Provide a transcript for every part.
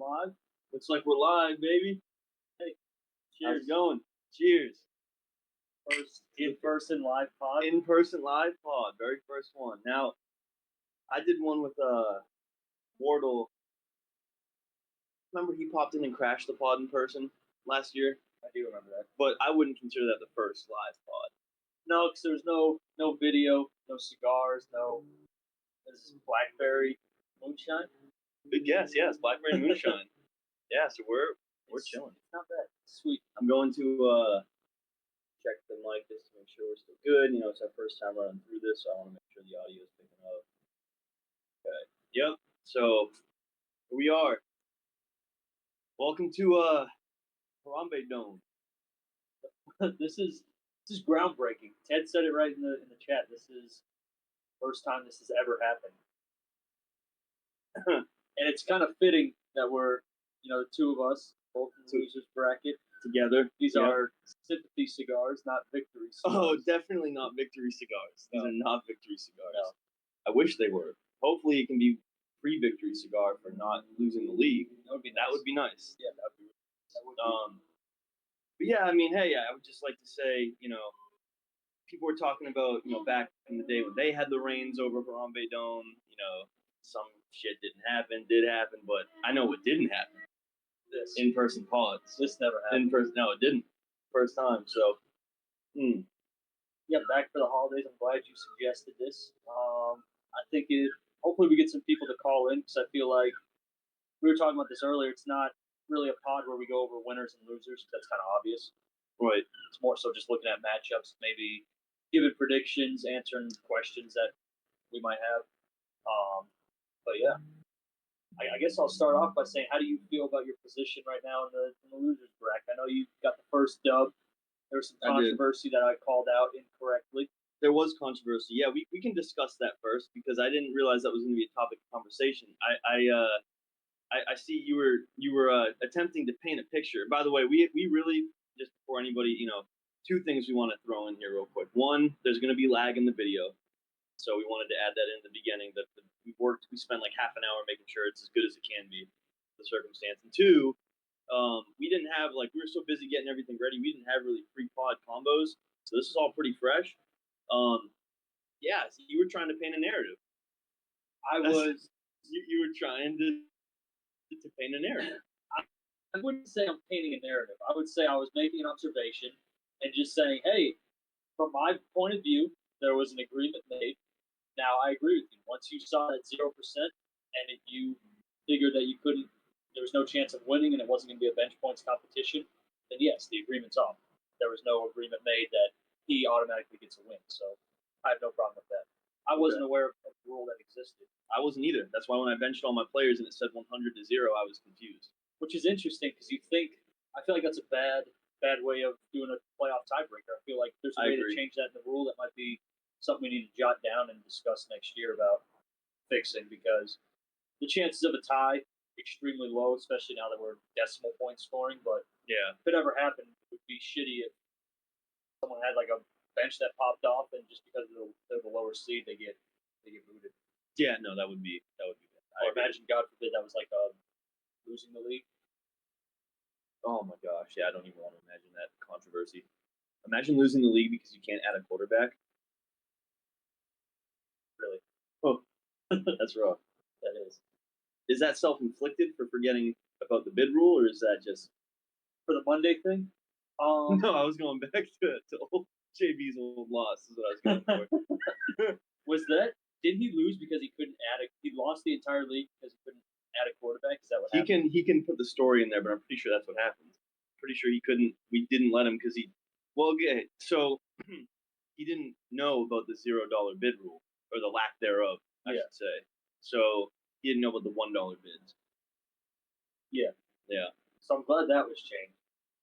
live. Looks like we're live, baby. Hey, How's cheers. it going? Cheers. First in-person live pod. In-person live pod, very first one. Now, I did one with Wardle. Remember he popped in and crashed the pod in person last year? I do remember that. But I wouldn't consider that the first live pod. No, because there was no video, no cigars, no. This is blackberry moonshine. Good guess, yes, Blackberry Moonshine. Yeah, so we're chilling. It's not bad. It's sweet. I'm going to check the mic just to make sure we're still good. You know, it's our first time running through this, so I want to make sure the audio is picking up. Okay. Yep. So here we are. Welcome to Harambedome. This is groundbreaking. Ted said it right in the chat. This is the first time this has ever happened. And it's kind of fitting that we're, the two of us, both in the losers bracket, together. These are sympathy cigars, not victory cigars. Oh, definitely not victory cigars. These are not victory cigars. No. I wish they were. Hopefully, it can be pre-victory cigar for not losing the league. That would be nice. That would be nice. Yeah, that would be. But yeah, I mean, hey, I would just like to say, people were talking about, back in the day when they had the reins over Harambedome, some shit did happen, but I know what didn't happen. This in-person pods. This never happened. In-person, no, it didn't. First time, so. Yeah, back for the holidays. I'm glad you suggested this. I think hopefully we get some people to call in, because I feel like we were talking about this earlier. It's not really a pod where we go over winners and losers. That's kind of obvious. Right. It's more so just looking at matchups, maybe giving predictions, answering questions that we might have. But yeah, I guess I'll start off by saying, how do you feel about your position right now in the losers bracket? I know you got the first dub. There was some controversy that I called out incorrectly. There was controversy. Yeah, we can discuss that first, because I didn't realize that was going to be a topic of conversation. I see you were attempting to paint a picture. By the way, we really, just before anybody, two things we want to throw in here real quick. One, there's going to be lag in the video, so we wanted to add that in the beginning. That we spent like half an hour making sure it's as good as it can be, the circumstance. And two, we didn't have, we were so busy getting everything ready, we didn't have really pre-pod combos, so this is all pretty fresh. Yeah, so you were trying to paint a narrative. You were trying to paint a narrative. I wouldn't say I'm painting a narrative. I would say I was making an observation and just saying, hey, from my point of view, there was an agreement made. Now, I agree with you. Once you saw that 0% and you figured that there was no chance of winning and it wasn't going to be a bench points competition, then yes, the agreement's off. There was no agreement made that he automatically gets a win. So I have no problem with that. I wasn't aware of the rule that existed. I wasn't either. That's why when I benched all my players and it said 100 to 0, I was confused. Which is interesting, because I feel like that's a bad way of doing a playoff tiebreaker. I feel like there's a way to change that in the rule that might be something we need to jot down and discuss next year about fixing, because the chances of a tie extremely low, especially now that we're decimal point scoring. But yeah, if it ever happened, it would be shitty if someone had like a bench that popped off and just because they're the lower seed, they get booted. Yeah, no, that would be bad. Or imagine, God forbid, that was like losing the league. Oh my gosh, yeah, I don't even want to imagine that controversy. Imagine losing the league because you can't add a quarterback. Really? Oh, that's rough. That is. Is that self-inflicted for forgetting about the bid rule, or is that just for the Monday thing? No, I was going back to old JB's old loss. Is what I was going for. Was that? Did he lose because he couldn't add he lost the entire league because he couldn't add a quarterback? Is that what happened? He can put the story in there, but I'm pretty sure that's what happened. Pretty sure he couldn't. We didn't let him because okay, so he didn't know about the $0 bid rule, or the lack thereof, I should say. So he didn't know about the $1 bids. Yeah. Yeah. So I'm glad that was changed.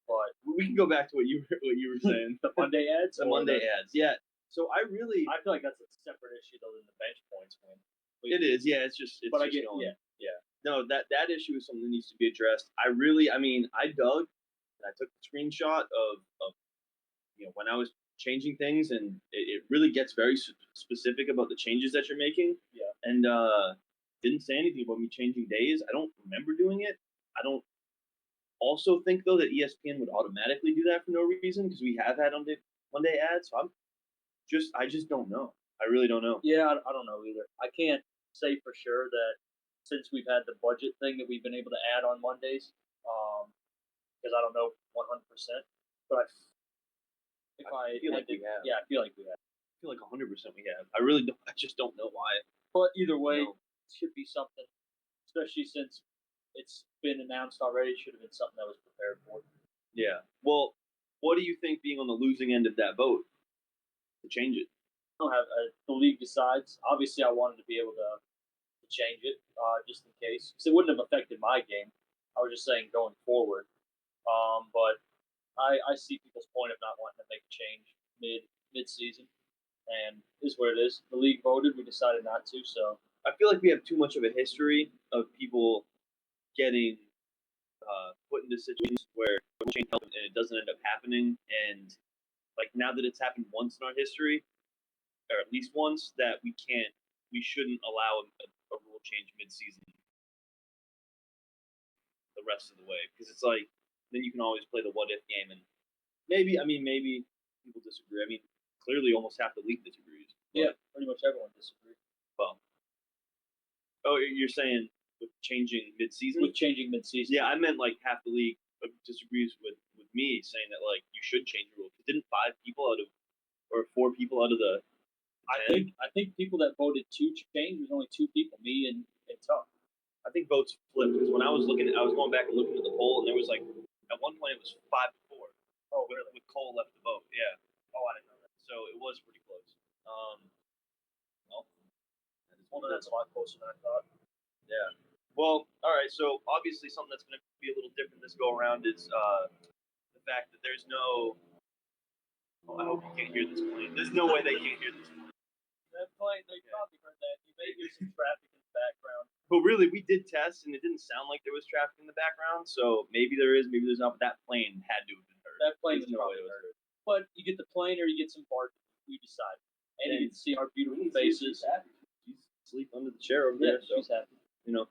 But we can go back to what you were saying. The Monday ads. The Monday ads. Yeah. So I feel like that's a separate issue though than the bench points win. It is. Yeah. It's just. But just I get. Going. Yeah. No, that issue is something that needs to be addressed. I dug and I took the screenshot of when I was changing things, and it really gets very specific about the changes that you're making. Yeah. And didn't say anything about me changing days. I don't remember doing it. I don't also think though that ESPN would automatically do that for no reason because we have had Monday ads. So I just don't know. I really don't know. Yeah, I don't know either. I can't say for sure that since we've had the budget thing that we've been able to add on Mondays, because I don't know 100%. But if I feel had like to, we have. yeah, I feel like we have. I feel like 100% we have. I really don't. I just don't know why. But either way, No. it should be something, especially since it's been announced already. It should have been something that was prepared for. Yeah. Well, what do you think being on the losing end of that vote to change it? I don't have the league decides. Obviously, I wanted to be able to change it just in case, because it wouldn't have affected my game. I was just saying going forward. But I see people's point of not wanting to make a change mid season, and is what it is. The league voted. We decided not to. So I feel like we have too much of a history of people getting put into situations where change happens and it doesn't end up happening. And like now that it's happened once in our history, or at least once, that we shouldn't allow a rule change mid-season the rest of the way because it's like then you can always play the what if game and maybe people disagree. I mean, clearly almost half the league disagrees. yeah, pretty much everyone disagreed Well, oh, you're saying with changing mid-season? with changing mid season. Yeah, I meant like half the league disagrees with me saying that like you should change the rule. Didn't 5 people out of or 4 people out of the I think people that voted to change was only 2 people, me and Tuck. I think votes flipped because when I was going back and looking at the poll, and there was like at one point it was 5-4. Oh, really? With Cole left the vote, yeah. Oh, I didn't know that. So it was pretty close. Well, Well, that's a lot closer than I thought. Yeah. Well, all right. So obviously, something that's going to be a little different this go around is the fact that there's no. Oh, I hope you can't hear this plane. There's no way they can't hear this plane. That plane, they probably heard that. You may hear some traffic in the background. But really, we did test, and it didn't sound like there was traffic in the background. So maybe there is, maybe there's not. But that plane had to have been heard. That plane There's was no way probably it was heard. But you get the plane or you get some barking. We decide. And you And get to see our beautiful faces. She's asleep under the chair over Yeah, there. So she's happy. you know,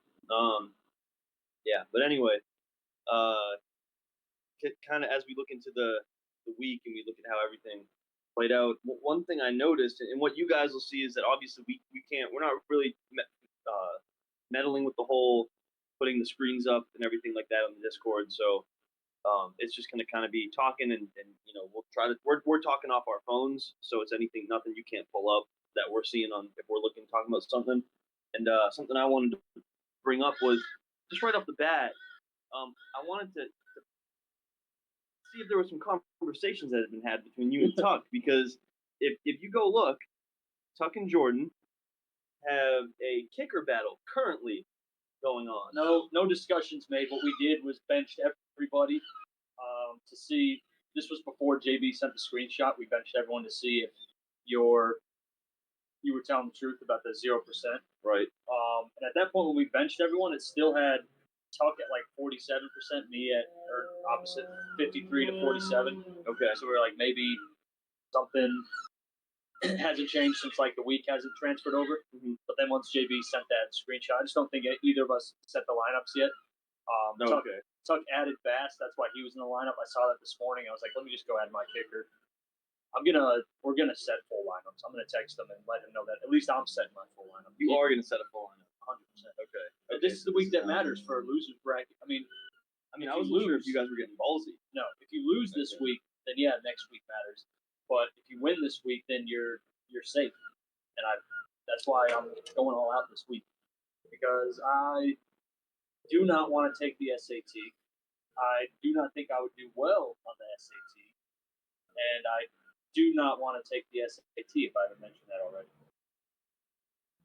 yeah. But anyway, kind of as we look into the week and we look at how everything played out, one thing I noticed, and what you guys will see, is that obviously we're not really meddling with the whole putting the screens up and everything like that on the Discord. So it's just going to kind of be talking, and we're talking off our phones, so it's nothing you can't pull up that we're seeing on if we're talking about something. And something I wanted to bring up was just right off the bat. I wanted to see if there were some conversations that had been had between you and Tuck, because if you go look, Tuck and Jordan have a kicker battle currently going on. No discussions made. What we did was benched everybody to see. This was before JB sent the screenshot. We benched everyone to see if you were telling the truth about the 0%. Right. And at that point, when we benched everyone, it still had Tuck at like 47%, me at or opposite 53 to 47. Okay. So we are like, maybe something hasn't changed since like the week hasn't transferred over. Mm-hmm. But then once JB sent that screenshot, I just don't think either of us set the lineups yet. Okay. Tuck added Bass. That's why he was in the lineup. I saw that this morning. I was like, let me just go add my kicker. We're gonna set full lineups. I'm gonna text them and let him know that at least I'm setting my full lineup. You are gonna set a full lineup. 100%. Okay. But this is the week that matters for losers bracket. I mean, I wasn't sure if you guys were getting ballsy. No, if you lose this week, then yeah, next week matters. But if you win this week, then you're safe. And that's why I'm going all out this week, because I do not want to take the SAT. I do not think I would do well on the SAT, and I do not want to take the SAT if I haven't mentioned that already.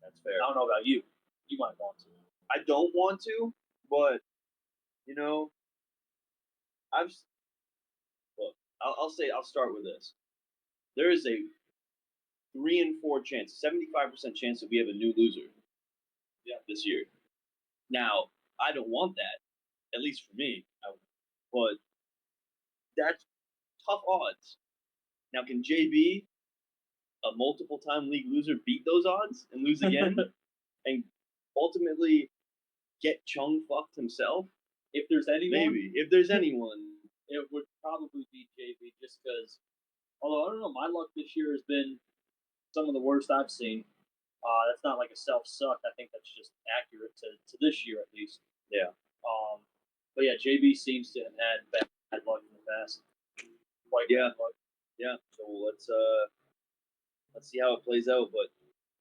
That's fair. I don't know about you. You might want to. I don't want to, but I'll start with this. There is a 3 in 4 chance, 75% chance that we have a new loser. Yeah, this year. Now, I don't want that, at least for me. But that's tough odds. Now, can JB, a multiple-time league loser, beat those odds and lose again, and ultimately get Chung fucked himself? if there's anyone, Maybe if there's anyone. it would probably be JB, just because. Although I don't know, my luck this year has been some of the worst I've seen. That's not like a self suck. I think that's just accurate to this year at least. Yeah. But yeah, JB seems to have had bad luck in the past. Quite Yeah. bad luck. Yeah. So let's see how it plays out. But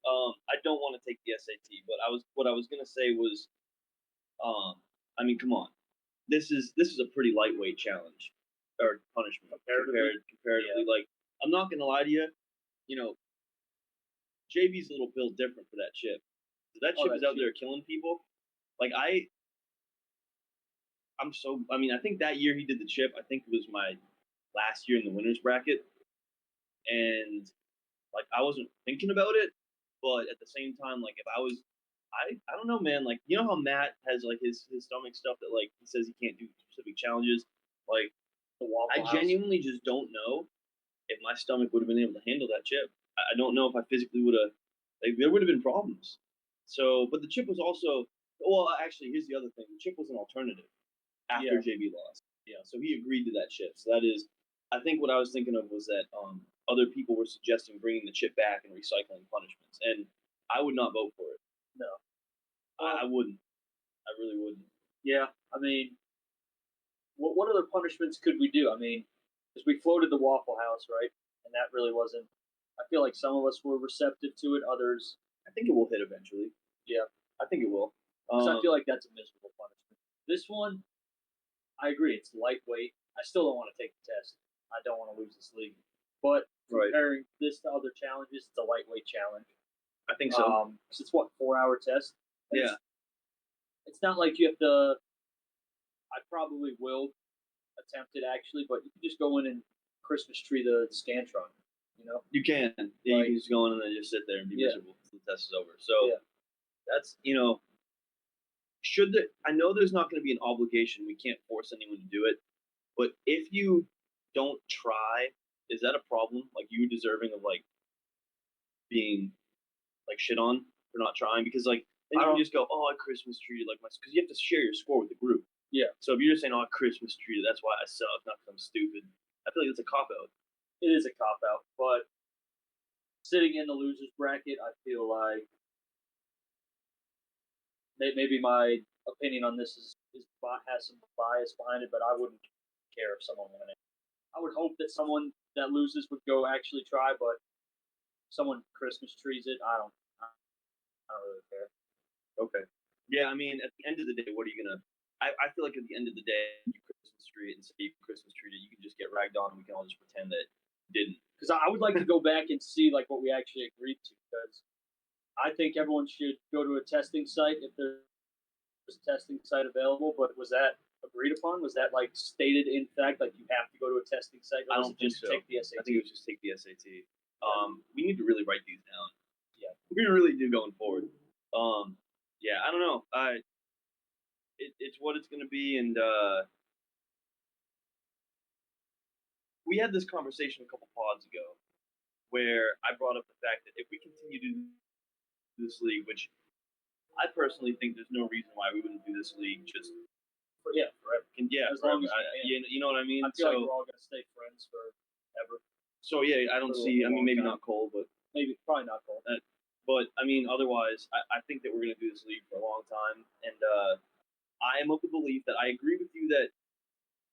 I don't want to take the SAT. But what I was gonna say was, I mean, come on, this is a pretty lightweight challenge or punishment comparatively. Yeah. Like, I'm not gonna lie to you, you know, JB's a little built different for that chip. That chip is out there killing people. Like I mean, I think that year he did the chip. I think it was my last year in the winners bracket, and like I wasn't thinking about it, but at the same time, like if I don't know, man. Like, you know how Matt has like his stomach stuff that like he says he can't do specific challenges. Like, The Waffle I House. genuinely just don't know if my stomach would have been able to handle that chip. I don't know if I physically would have. Like, there would have been problems. So, but the chip was also. Well, actually, here's the other thing. The chip was an alternative after Yeah. JB lost. Yeah, so he agreed to that chip. So that is, I think what I was thinking of was that other people were suggesting bringing the chip back and recycling punishments, and I would not vote for it. No. I wouldn't. I really wouldn't. Yeah, I mean, what other punishments could we do? I mean, because we floated the Waffle House, right? And that really wasn't. I feel like some of us were receptive to it. Others, I think it will hit eventually. yeah. I think it will. Because I feel like that's a miserable punishment. This one, I agree. It's lightweight. I still don't want to take the test. I don't want to lose this league. But Right. comparing this to other challenges, it's a lightweight challenge. I think so. Because it's what, 4-hour test. And Yeah. It's not like you have to. I probably will attempt it actually, but you can just go in and Christmas tree the Scantron. You know. You can. Yeah, Like- you can just go in and then just sit there and be Yeah. miserable until the test is over. So Yeah. that's I know there's not going to be an obligation. We can't force anyone to do it. But if you don't try, is that a problem? Like, you deserving of like being like shit on for not trying? Because like then I you can don't- just go, oh, I Christmas treated like my, because you have to share your score with the group. Yeah. So if you're just saying, oh, I Christmas treated, that's why I suck, not because I'm stupid. I feel like it's a cop out. It is a cop out, but sitting in the losers bracket, I feel like maybe my opinion on this has some bias behind it, but I wouldn't care if someone won it. I would hope that someone that loses would go actually try, but someone Christmas trees it. I don't really care. Okay. Yeah, I mean, at the end of the day, what are you gonna? I feel like at the end of the day, you Christmas tree it and say you Christmas treat it, you can just get ragged on, and we can all just pretend that you didn't. Because I would like to go back and see like what we actually agreed to. Because I think everyone should go to a testing site if there's a testing site available. But was that agreed upon? Was that like stated in fact, like you have to go to a testing site? Or I was don't it think just so. take the SAT? I think it was just take the SAT. We need to really write these down. Yeah. We really do going forward. Yeah, I don't know. It's what it's gonna be, and we had this conversation a couple pods ago, where I brought up the fact that if we continue to do this league, which I personally think there's no reason why we wouldn't do this league, just Forever. As long as we can. you know what I mean. I feel like we're all gonna stay friends forever. So yeah, I don't For a see. I mean, long maybe time. not Cole, but Probably not Cole. But I mean, otherwise, I think that we're going to do this league for a long time, and I am of the belief that I agree with you that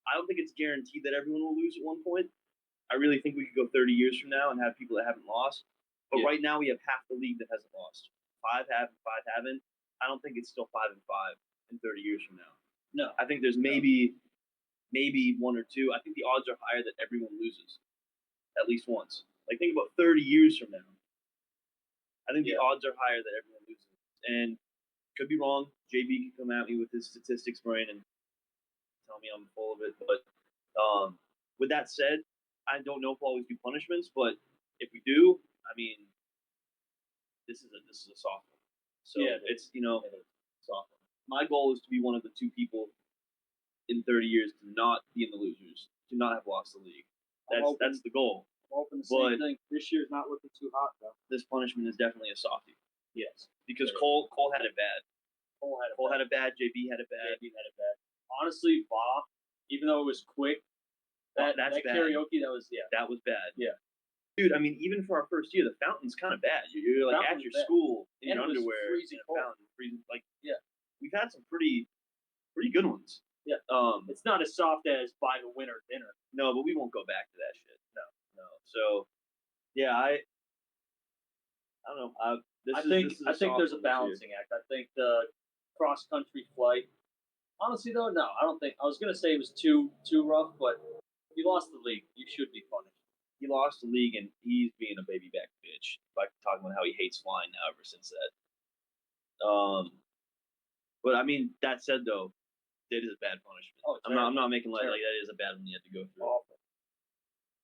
I don't think it's guaranteed that everyone will lose at one point. I really think we could go 30 years from now and have people that haven't lost. But right now, we have half the league that hasn't lost. 5 have, 5 haven't. I don't think it's still 5-5 in 30 years from now. No. I think there's maybe 1 or 2. I think the odds are higher that everyone loses at least once. Like, think about 30 years from now. I think the odds are higher that everyone loses. And could be wrong. JB can come at me with his statistics brain and tell me I'm full of it. But with that said, I don't know if we'll always do punishments, but if we do, I mean, this is a soft one. So it's soft one. My goal is to be one of the 2 people in 30 years to not be in the losers, to not have lost the league. That's the goal. I'm hoping the same thing. This year's not looking too hot though. This punishment is definitely a softie. Yes. Because Cole had it bad. Cole had Cole had it bad. JB had it bad. JB had it bad. honestly, Va, even though it was quick, that That's bad. karaoke, that was That was bad. Yeah. Dude, I mean, even for our first year, the fountain's kind of bad. You're like Fountain at your was bad. school in And your it was underwear freezing in a cold. fountain, freezing. Like, Yeah. we've had some pretty good ones. Yeah. It's not as soft as Buy the Winter dinner. No, but we won't go back to that shit. No. So, yeah, I don't know. I think there's a balancing act. I think the cross country flight. Honestly, though, no, I don't think. I was gonna say it was too rough, but you lost the league. You should be punished. He lost the league, and he's being a baby back bitch. Like talking about how he hates flying now ever since that. But I mean, that said, though, it is a bad punishment. Oh, I'm not making light. Like, that is a bad one you have to go through. Awful.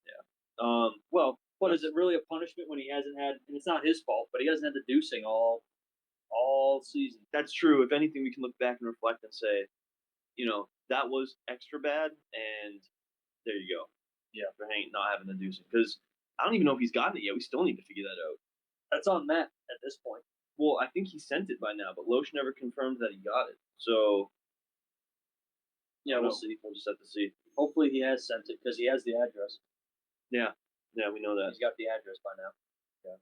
Yeah. Well, but is it really a punishment when he hasn't had? And it's not his fault, but he hasn't had the deucing all season. That's true. If anything, we can look back and reflect and say, that was extra bad, and there you go. Yeah. For not having the deucing, because I don't even know if he's gotten it yet. We still need to figure that out. That's on Matt at this point. Well, I think he sent it by now, but Loesch never confirmed that he got it. So, yeah, we'll see. We'll just have to see. Hopefully, he has sent it because he has the address. Yeah, we know that. He's got the address by now. Yeah.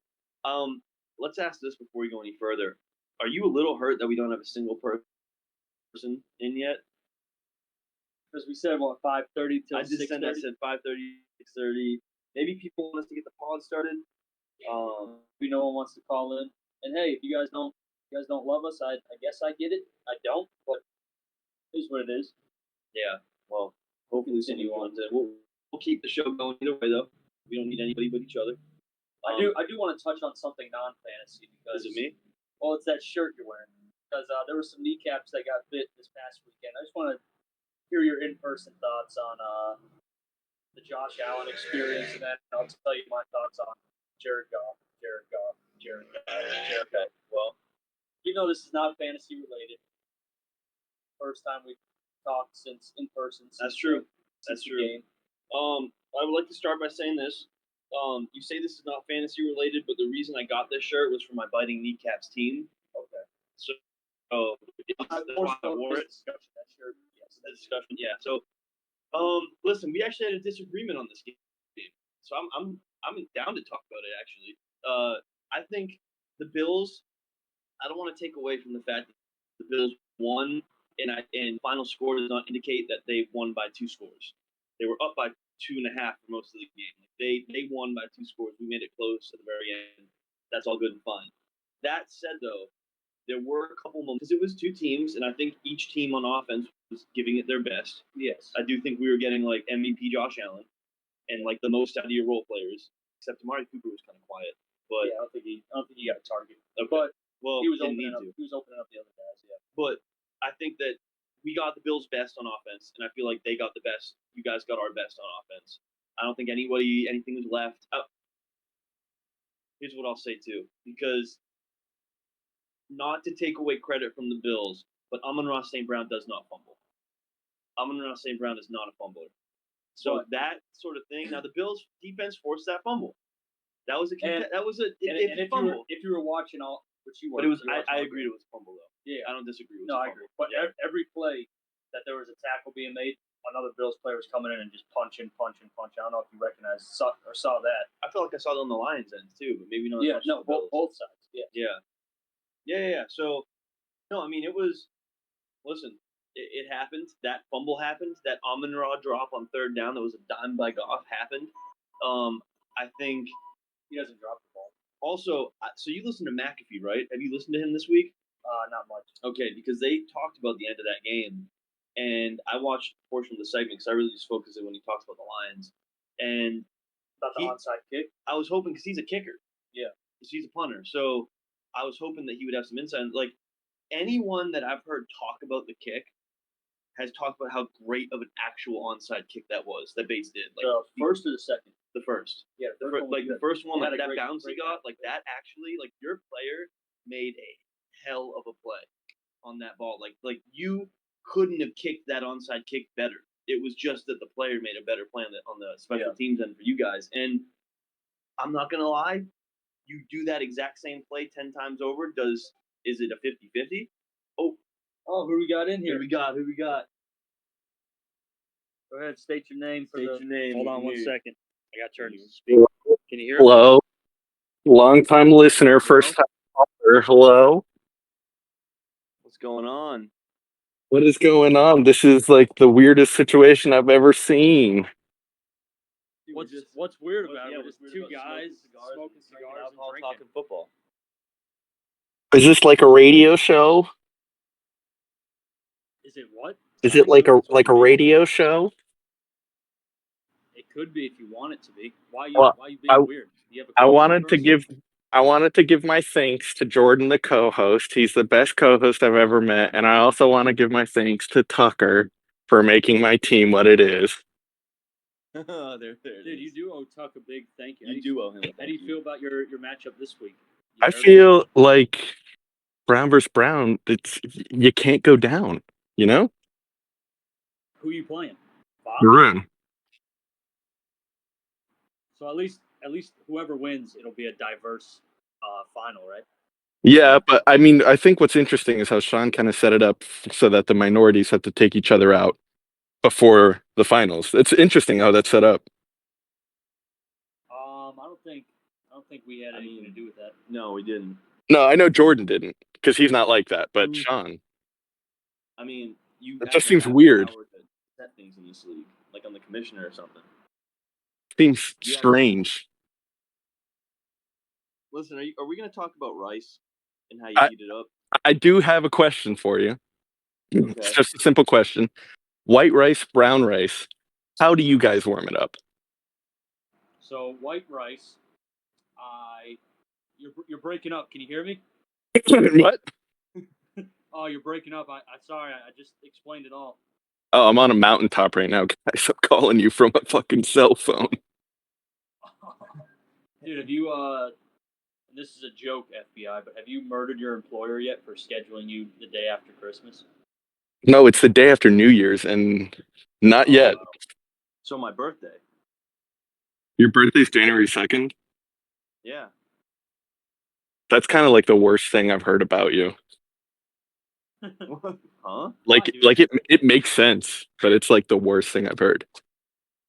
Let's ask this before we go any further. Are you a little hurt that we don't have a single person in yet? Because we said what 5:30 till 6:30. I just said 5:30, 6:30. Maybe people want us to get the pod started. Maybe no one wants to call in. And hey, if you guys don't love us, I guess I get it. I don't, but it is what it is. Yeah. Well, hopefully someone wants it. We'll keep the show going either way, though. We don't need anybody but each other. I do want to touch on something non-fantasy because. Is it me? Well, it's that shirt you're wearing because there were some kneecaps that got bit this past weekend. I just want to hear your in-person thoughts on the Josh Allen experience, and then I'll tell you my thoughts on Jared Goff. Okay. Well, this is not fantasy related. First time we've talked since in person. That's true. That's true. Game. I would like to start by saying this. You say this is not fantasy related, but the reason I got this shirt was for my Biting Kneecaps team. Okay. So, that's why I wore it. That shirt. Yes. The discussion. Yeah. So, listen, we actually had a disagreement on this game, so I'm down to talk about it. Actually, I think the Bills. I don't want to take away from the fact that the Bills won, and final score does not indicate that they won by 2 scores. They were up by 2.5 for most of the game. They won by 2 scores. We made it close at the very end. That's all good and fine. That said, though, there were a couple moments because it was 2 teams, and I think each team on offense was giving it their best. Yes, I do think we were getting like MVP Josh Allen and like the most out of your role players. Except Amari Cooper was kind of quiet, but yeah, I don't think he got a target. Okay. But well, he was didn't opening need up. to. He was opening up the other guys. Yeah, But I think that we got the Bills' best on offense, and I feel like they got the best. You guys got our best on offense. I don't think anything was left. Here's what I'll say too, because not to take away credit from the Bills, but Amon-Ra St. Brown does not fumble. Amon-Ra St. Brown is not a fumbler. So that sort of thing. Now the Bills' defense forced that fumble. That was a fumble. If you were watching all, which you were, but it was. I agreed it was a fumble though. Yeah, I don't disagree. It was no, a I fumble. agree. But yeah. every play that there was a tackle being made, another Bills player was coming in and just punching. I don't know if you saw that. I felt like I saw it on the Lions' end too, but maybe not. Yeah, no, both sides. Yeah. Yeah. So, no, I mean it was. Listen, it happened. That fumble happened. That Amon-Ra drop on 3rd down that was a dime by Goff happened. I think he doesn't drop the ball. Also, so you listen to McAfee, right? Have you listened to him this week? Not much. Okay, because they talked about the end of that game, and I watched a portion of the segment because I really just focused on when he talks about the Lions. And about the onside kick? I was hoping, because he's a kicker. Yeah. Because he's a punter. So I was hoping that he would have some insight. Like, anyone that I've heard talk about the kick has talked about how great of an actual onside kick that was, that Bates did. Like, the first or the second? The first. Yeah, the first one, like that bounce he got, like that actually, like your player made a hell of a play on that ball. Like you couldn't have kicked that onside kick better. It was just that the player made a better play on the special teams end for you guys. And I'm not gonna lie, you do that exact same play 10 times over. Is it a 50-50? Oh, who we got in here? Who we got? Go ahead, state your name. State your name. Hold we on can one hear you. second. I got turned to speak. Can you hear me? Hello. Long time listener, first time caller. Hello. What's going on? What is going on? This is like the weirdest situation I've ever seen. Dude, What's weird about it? yeah, We're what's just weird two about guys smoking drinking cigars and alcohol, drinking. talking football. Is this like a radio show? Is it what? Is it like a radio show? It could be if you want it to be. Why Well, you I being weird? Do you have a I question wanted for to us? give my thanks to Jordan, the co-host. He's the best co-host I've ever met, and I also want to give my thanks to Tucker for making my team what it is. there Dude, you do owe Tuck a big thank you. You do owe him. How do you feel about your matchup this week? I feel like Brown versus Brown. You can't go down. You know, Who you playing? Bob? Maroon. So at least whoever wins, it'll be a diverse final, right? Yeah, but I mean, I think what's interesting is how Sean kind of set it up so that the minorities have to take each other out before the finals. It's interesting how that's set up. I don't think we had anything to do with that. No, we didn't. No, I know Jordan didn't because he's not like that, but Sean. I mean, you. It just seems weird. To set things in this league, like on the commissioner or something. Seems strange. Listen, are we going to talk about rice and how you heat it up? I do have a question for you. Okay. It's just a simple question. White rice, brown rice. How do you guys warm it up? So white rice, you're breaking up. Can you hear me? What? Oh, you're breaking up. I sorry. I just explained it all. Oh, I'm on a mountaintop right now, guys. I'm calling you from a fucking cell phone. Dude, have you and this is a joke, FBI, but have you murdered your employer yet for scheduling you the day after Christmas? No, it's the day after New Year's, and not yet. So my birthday. Your birthday's January 2nd? Yeah. That's kind of like the worst thing I've heard about you. Huh? Like, it makes sense, but it's like the worst thing I've heard.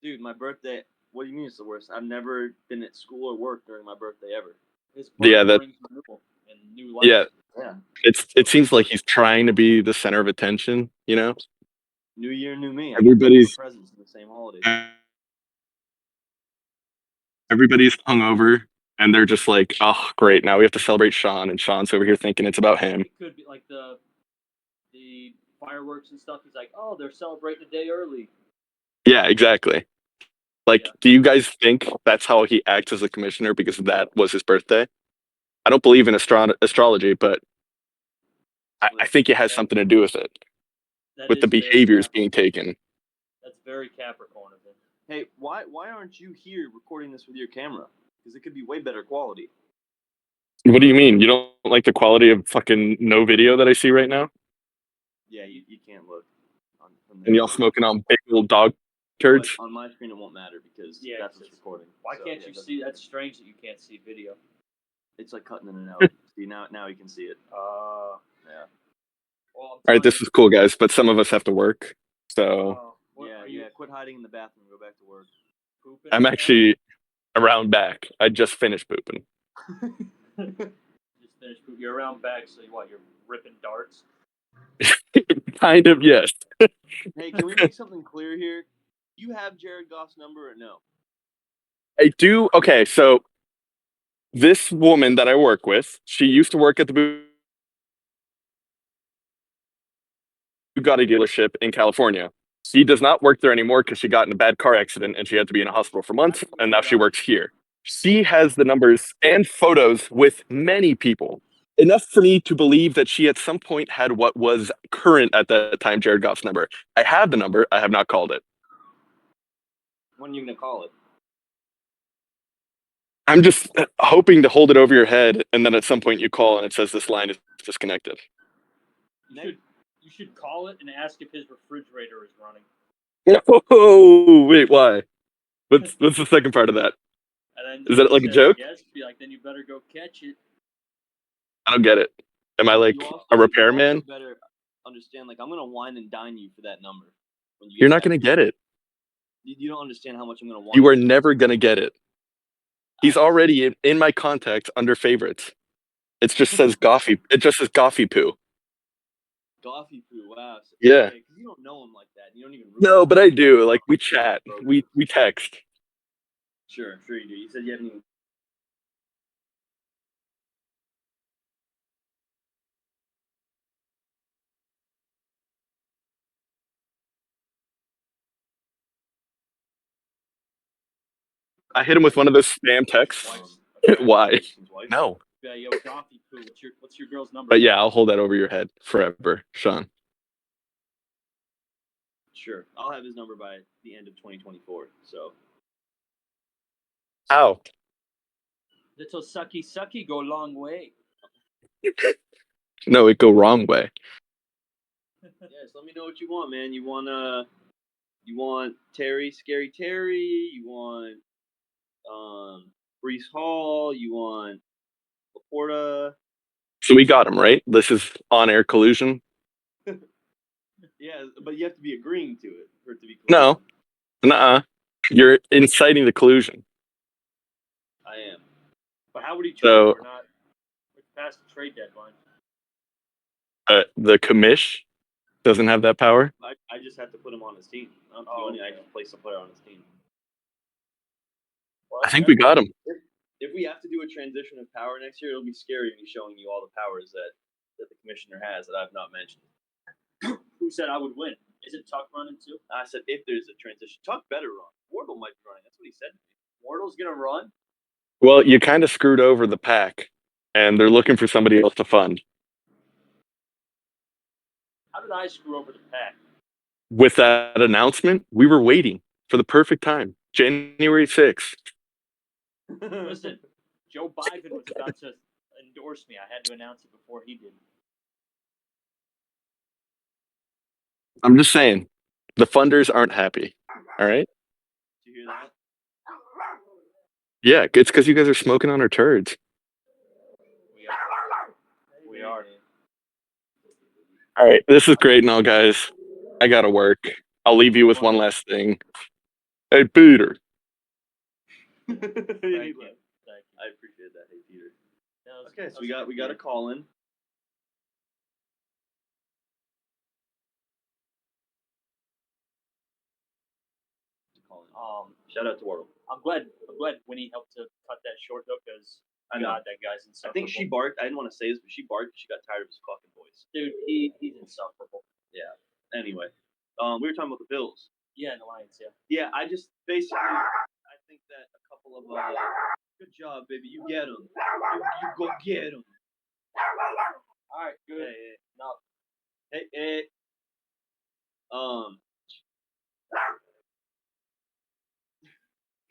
Dude, my birthday. What do you mean it's the worst? I've never been at school or work during my birthday ever. Yeah, that. And new life. Yeah, Yeah. it seems like he's trying to be the center of attention. You know. New year, new me. Everybody's presents in the same holiday. Everybody's hungover, and they're just like, "Oh, great! Now we have to celebrate Sean," and Sean's over here thinking it's about him. It could be like the fireworks and stuff. He's like, oh, they're celebrating a day early. Yeah, exactly. Like, do you guys think that's how he acts as a commissioner because that was his birthday? I don't believe in astrology, but I think it has something to do with it, with the behaviors being taken. That's very Capricorn of him. Hey, why aren't you here recording this with your camera? Because it could be way better quality. What do you mean? You don't like the quality of fucking no video that I see right now? Yeah, you can't look. And y'all smoking on big little dog turds? But on my screen, it won't matter because that's what's recording. Why can't you see? That's strange that you can't see video. It's like cutting in and out. See, now you can see it. Yeah. Well, all right, this is cool, guys, but some of us have to work. So yeah. Quit hiding in the bathroom. Go back to work. Pooping I'm actually around back. I just finished pooping. Just finished pooping. You're around back, so you're ripping darts? Kind of, yes. Hey, can we make something clear here? Do you have Jared Goff's number or no? I do. Okay, so this woman that I work with, she used to work at the Bugatti dealership in California. She does not work there anymore because she got in a bad car accident and she had to be in a hospital for months, and now she works here. She has the numbers and photos with many people. Enough for me to believe that she at some point had what was current at that time Jared Goff's number. I have the number. I have not called it. When are you going to call it? I'm just hoping to hold it over your head, and then at some point you call and it says this line is disconnected. You should call it and ask if his refrigerator is running. Oh, wait, why? What's the second part of that? And then is that like a joke? Yes, be like, then you better go catch it. I don't get it. Am I like a repairman? You better understand, like, I'm going to wine and dine you for that number. You're not going to get it. You don't understand how much I'm gonna want. You are never gonna get it. He's already in my contacts under favorites. It just says Goffy. It just says Goffy poo. Goffy poo. Wow. Yeah. Okay, 'cause you don't know him like that. You don't even. No, but I do. Like we chat. We text. Sure you do. You said you haven't even. I hit him with one of those spam texts. Why? No. Yeah, yo, Goffy poo. What's your girl's number? But yeah, I'll hold that over your head forever, Sean. Sure, I'll have his number by the end of 2024. So. How? Little sucky go a long way. No, it go wrong way. Yes, let me know what you want, man. You want Terry, Scary Terry. You want Brees Hall. You want Laporta. So we got him, right? This is on-air collusion. Yeah, but you have to be agreeing to it for it to be collusion. No, nuh-uh. You're inciting the collusion. I am. But how would he trade? So, We're past the trade deadline. The commish doesn't have that power. I just have to put him on his team. I don't have to do anything. I just place a player on his team. Well, I think we got him. If we have to do a transition of power next year, it'll be scary me showing you all the powers that the commissioner has that I've not mentioned. Who said I would win? Isn't Tuck running too? I said if there's a transition, Tuck better run. Wardle might be running. That's what he said to me. Wardle's gonna run. Well, you kind of screwed over the pack, and they're looking for somebody else to fund. How did I screw over the pack? With that announcement, we were waiting for the perfect time, January 6th. Listen, Joe Biden was about to endorse me. I had to announce it before he did. I'm just saying, the funders aren't happy. All right? Did you hear that? Yeah, it's because you guys are smoking on our turds. We are. All right, this is great and all, guys. I gotta work. I'll leave you with one last thing. Hey, Peter. Thank you. I appreciate that. Hey, Peter. Okay, so we got a call in. Shout out to Wardle. I'm glad Winnie helped to cut that short though, because God, that guy's insufferable. I think she barked. I didn't want to say this, but she barked because she got tired of his fucking voice. Dude, he's insufferable. Yeah. Anyway, we were talking about the Bills. Yeah, and the Lions. Yeah. Yeah, I just basically I think that a couple of good job, baby. You get them. You go get them. All right, good. Hey. No. Hey.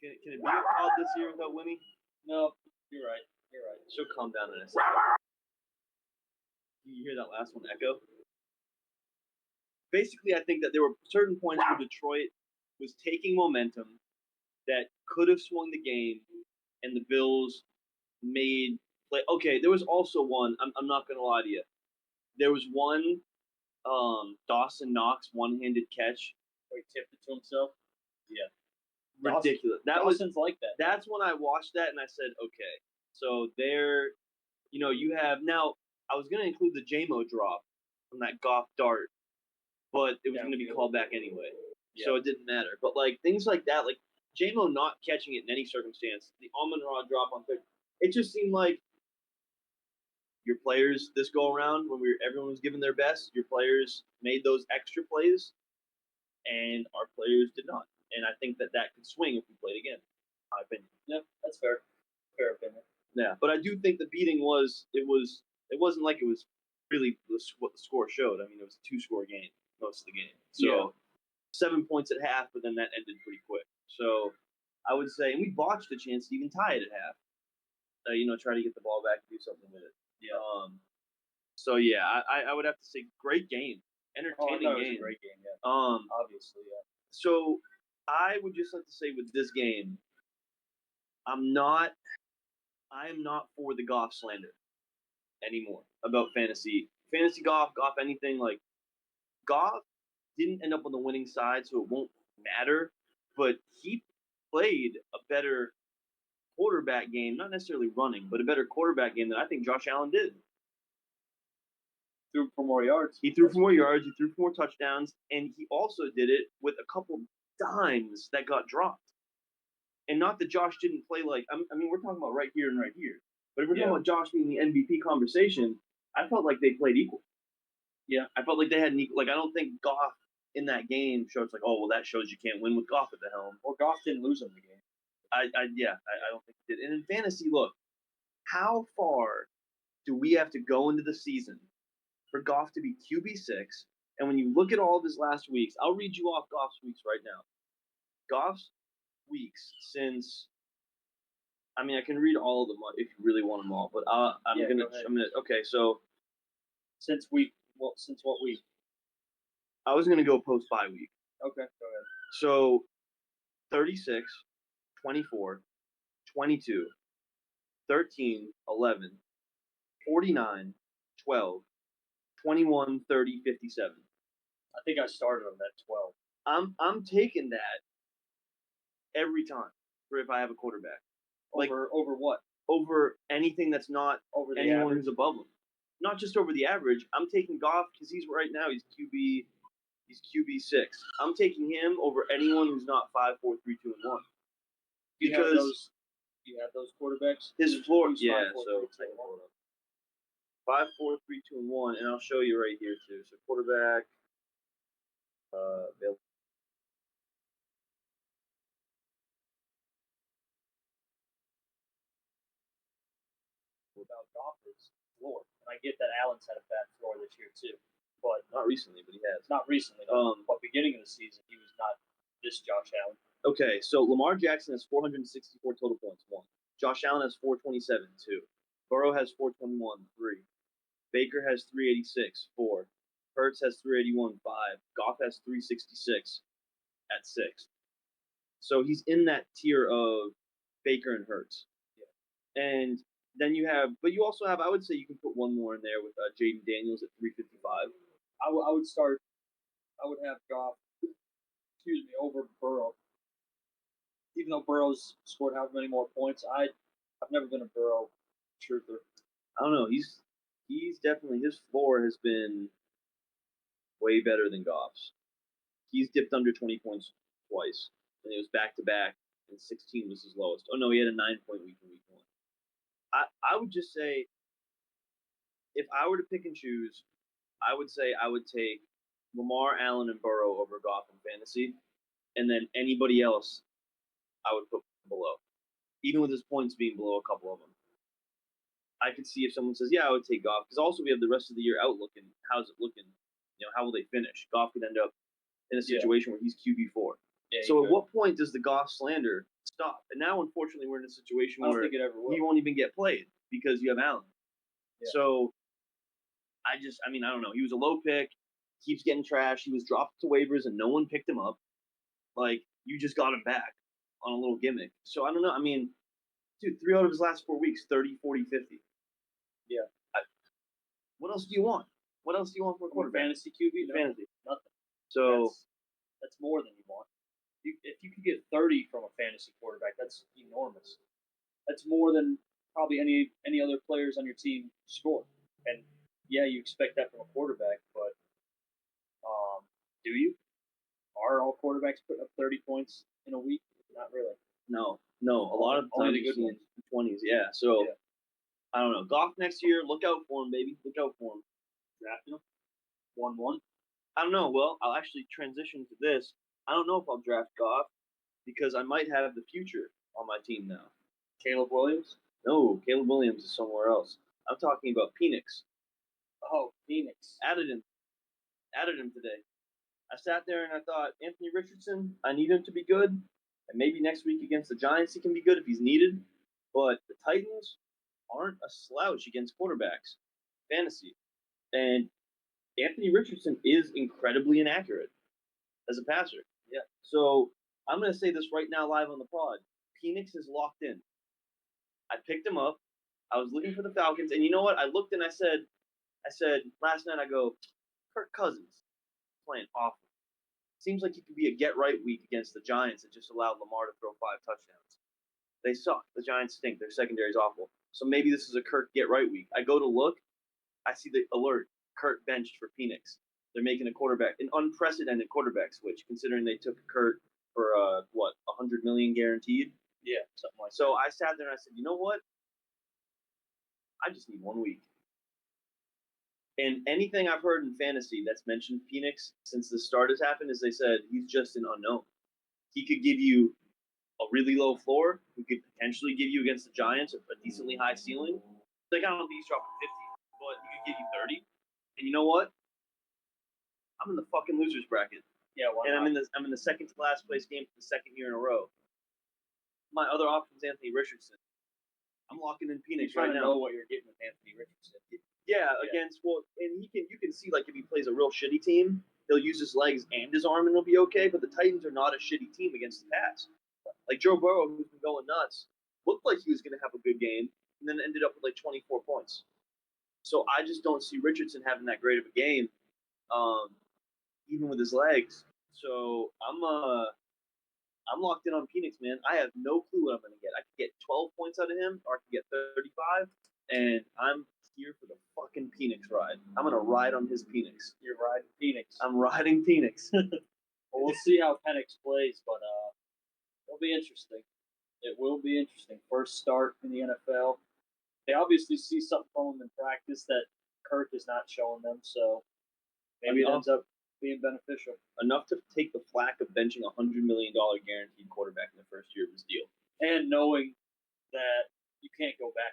Can it be a pod this year without Winnie? No, you're right. She'll calm down in a second. You hear that last one echo? Basically, I think that there were certain points where Detroit was taking momentum that could have swung the game, and the Bills made play. Okay, there was also one. I'm not gonna lie to you. There was one Dawson Knox one-handed catch where he tipped it to himself. Yeah. Ridiculous. Dawson's like that. That's when I watched that and I said, okay, so there, you have now. I was gonna include the JMO drop from that Goff dart, but it was gonna be called back anyway, so it didn't matter. But like things like that, like JMO not catching it in any circumstance, the Amon-Ra drop on third, it just seemed like your players this go around when everyone was giving their best. Your players made those extra plays, and our players did not. And I think that could swing if we played again. In my opinion. Yeah, that's fair. Fair opinion. Yeah, but I do think the beating was. It wasn't like it was really what the score showed. I mean, it was a 2-score game most of the game. So 7 points at half, but then that ended pretty quick. So I would say, and we botched a chance to even tie it at half. Try to get the ball back and do something with it. Yeah. So yeah, I would have to say great game, entertaining game. It was a great game. Yeah. Obviously, yeah. So I would just like to say with this game, I am not for the Goff slander anymore about fantasy Goff anything. Like Goff didn't end up on the winning side, so it won't matter. but he played a better quarterback game, not necessarily running, but a better quarterback game than I think Josh Allen did. Threw for more yards. He threw for more yards. He threw for more touchdowns, and he also did it with a couple dimes that got dropped. And not that Josh didn't play like I mean, we're talking about right here and right here. But if we're talking about Josh being the MVP conversation, I felt like they played equal. Yeah, I felt like they had an equal. Like I don't think Goff in that game shows like, oh well, that shows you can't win with Goff at the helm. Or Goff didn't lose him the game. I don't think he did. And in fantasy, look, how far do we have to go into the season for Goff to be QB6? And when you look at all of his last weeks, I'll read you off Goff's weeks right now. Goff's weeks since, I mean, I can read all of them if you really want them all, but I'm gonna. Okay, so since what week? I was gonna go post bye week. Okay, go ahead. So 36, 24, 22, 13, 11, 49, 12, 21, 30, 57. I think I started on that 12. I'm taking that every time for if I have a quarterback. Over what? Over anything that's not over anyone average? Who's above him. Not just over the average. I'm taking Goff because he's right now he's QB6. I'm taking him over anyone who's not 5, 4, 3, 2, and 1. Because you have those quarterbacks. His floor, who's yeah. 5, 4, So 3, 2, 1? 5, 4, 3, 2, and 1, and I'll show you right here too. So quarterback, available. About Goff's floor, and I get that Allen's had a bad floor this year too, but not recently, but he has. Not recently, but beginning of the season, he was not this Josh Allen. Okay, so Lamar Jackson has 464 total points, 1. Josh Allen has 427, 2. Burrow has 421, 3. Baker has 386, 4. Hurts has 381, 5. Goff has 366 at 6. So he's in that tier of Baker and Hurts. Yeah. And then you have, but you also have, I would say you can put one more in there with Jaden Daniels at 355. I would have Goff, over Burrow. Even though Burrow's scored however many more points, I've never been a Burrow truther. I don't know. He's definitely, his floor has been way better than Goff's. He's dipped under 20 points twice, and it was back to back, and 16 was his lowest. Oh no, he had a 9-point week in week 1. I would just say, if I were to pick and choose, I would say I would take Lamar, Allen, and Burrow over Goff in fantasy, and then anybody else I would put below, even with his points being below a couple of them. I could see if someone says, yeah, I would take Goff, because also we have the rest of the year outlook, and how's it looking? How will they finish? Goff could end up in a situation where he's QB4. Yeah, so at what point does the Goff slander stop? And now, unfortunately, we're in a situation where he won't even get played because you have Allen. Yeah. So I don't know. He was a low pick, keeps getting trashed. He was dropped to waivers and no one picked him up. Like, you just got him back on a little gimmick. So I don't know. I mean, dude, 3 out of his last 4 weeks, 30, 40, 50. Yeah. What else do you want? What else do you want for a quarterback? Fantasy QB? No, fantasy. Nothing. So that's more than you want. If you could get 30 from a fantasy quarterback, that's enormous. That's more than probably any other players on your team score. And yeah, you expect that from a quarterback, but do you? Are all quarterbacks putting up 30 points in a week? Not really. No. A lot of times the good ones. 20s, yeah. So I don't know. Goff next year, look out for him, baby. Look out for him. Drafting him? 1-1? I don't know. Well, I'll actually transition to this. I don't know if I'll draft Goff because I might have the future on my team now. Caleb Williams? No, Caleb Williams is somewhere else. I'm talking about Penix. Oh, Penix. Added him today. I sat there and I thought, Anthony Richardson, I need him to be good. And maybe next week against the Giants he can be good if he's needed. But the Titans aren't a slouch against quarterbacks. Fantasy. And Anthony Richardson is incredibly inaccurate as a passer. Yeah. So I'm going to say this right now live on the pod. Penix is locked in. I picked him up. I was looking for the Falcons. And you know what? I looked and I said last night, I go, Kirk Cousins playing awful. seems like it could be a get-right week against the Giants that just allowed Lamar to throw 5 touchdowns. They suck. The Giants stink. Their secondary's awful. So maybe this is a Kirk get-right week. I go to look. I see the alert. Kurt benched for Phoenix. They're making an unprecedented quarterback switch, considering they took Kurt for $100 million guaranteed. Yeah, something like So I sat there and I said, you know what? I just need 1 week. And anything I've heard in fantasy that's mentioned Phoenix since the start has happened is they said he's just an unknown. He could give you a really low floor. He could potentially give you against the Giants a decently high ceiling. Like, I don't think he's dropping 50, but he could give you 30. And you know what? I'm in the fucking losers bracket. Yeah, and I'm in the second to last place game for the second year in a row. My other option is Anthony Richardson. I'm locking in Phoenix right now. Know what you're getting with Anthony Richardson. Yeah, against and you can see, like, if he plays a real shitty team, he'll use his legs and his arm and he'll be okay. But the Titans are not a shitty team against the pass. Like Joe Burrow, who's been going nuts, looked like he was going to have a good game and then ended up with like 24 points. So I just don't see Richardson having that great of a game, even with his legs. So I'm locked in on Phoenix, man. I have no clue what I'm going to get. I could get 12 points out of him, or I could get 35, and I'm here for the fucking Phoenix ride. I'm going to ride on his Phoenix. You're riding Phoenix. I'm riding Phoenix. Well, we'll see how Penix plays, but it'll be interesting. It will be interesting. First start in the NFL. They obviously see something from him in practice that Kirk is not showing them, so maybe it ends up being beneficial. Enough to take the flack of benching a $100 million guaranteed quarterback in the first year of his deal. And knowing that you can't go back.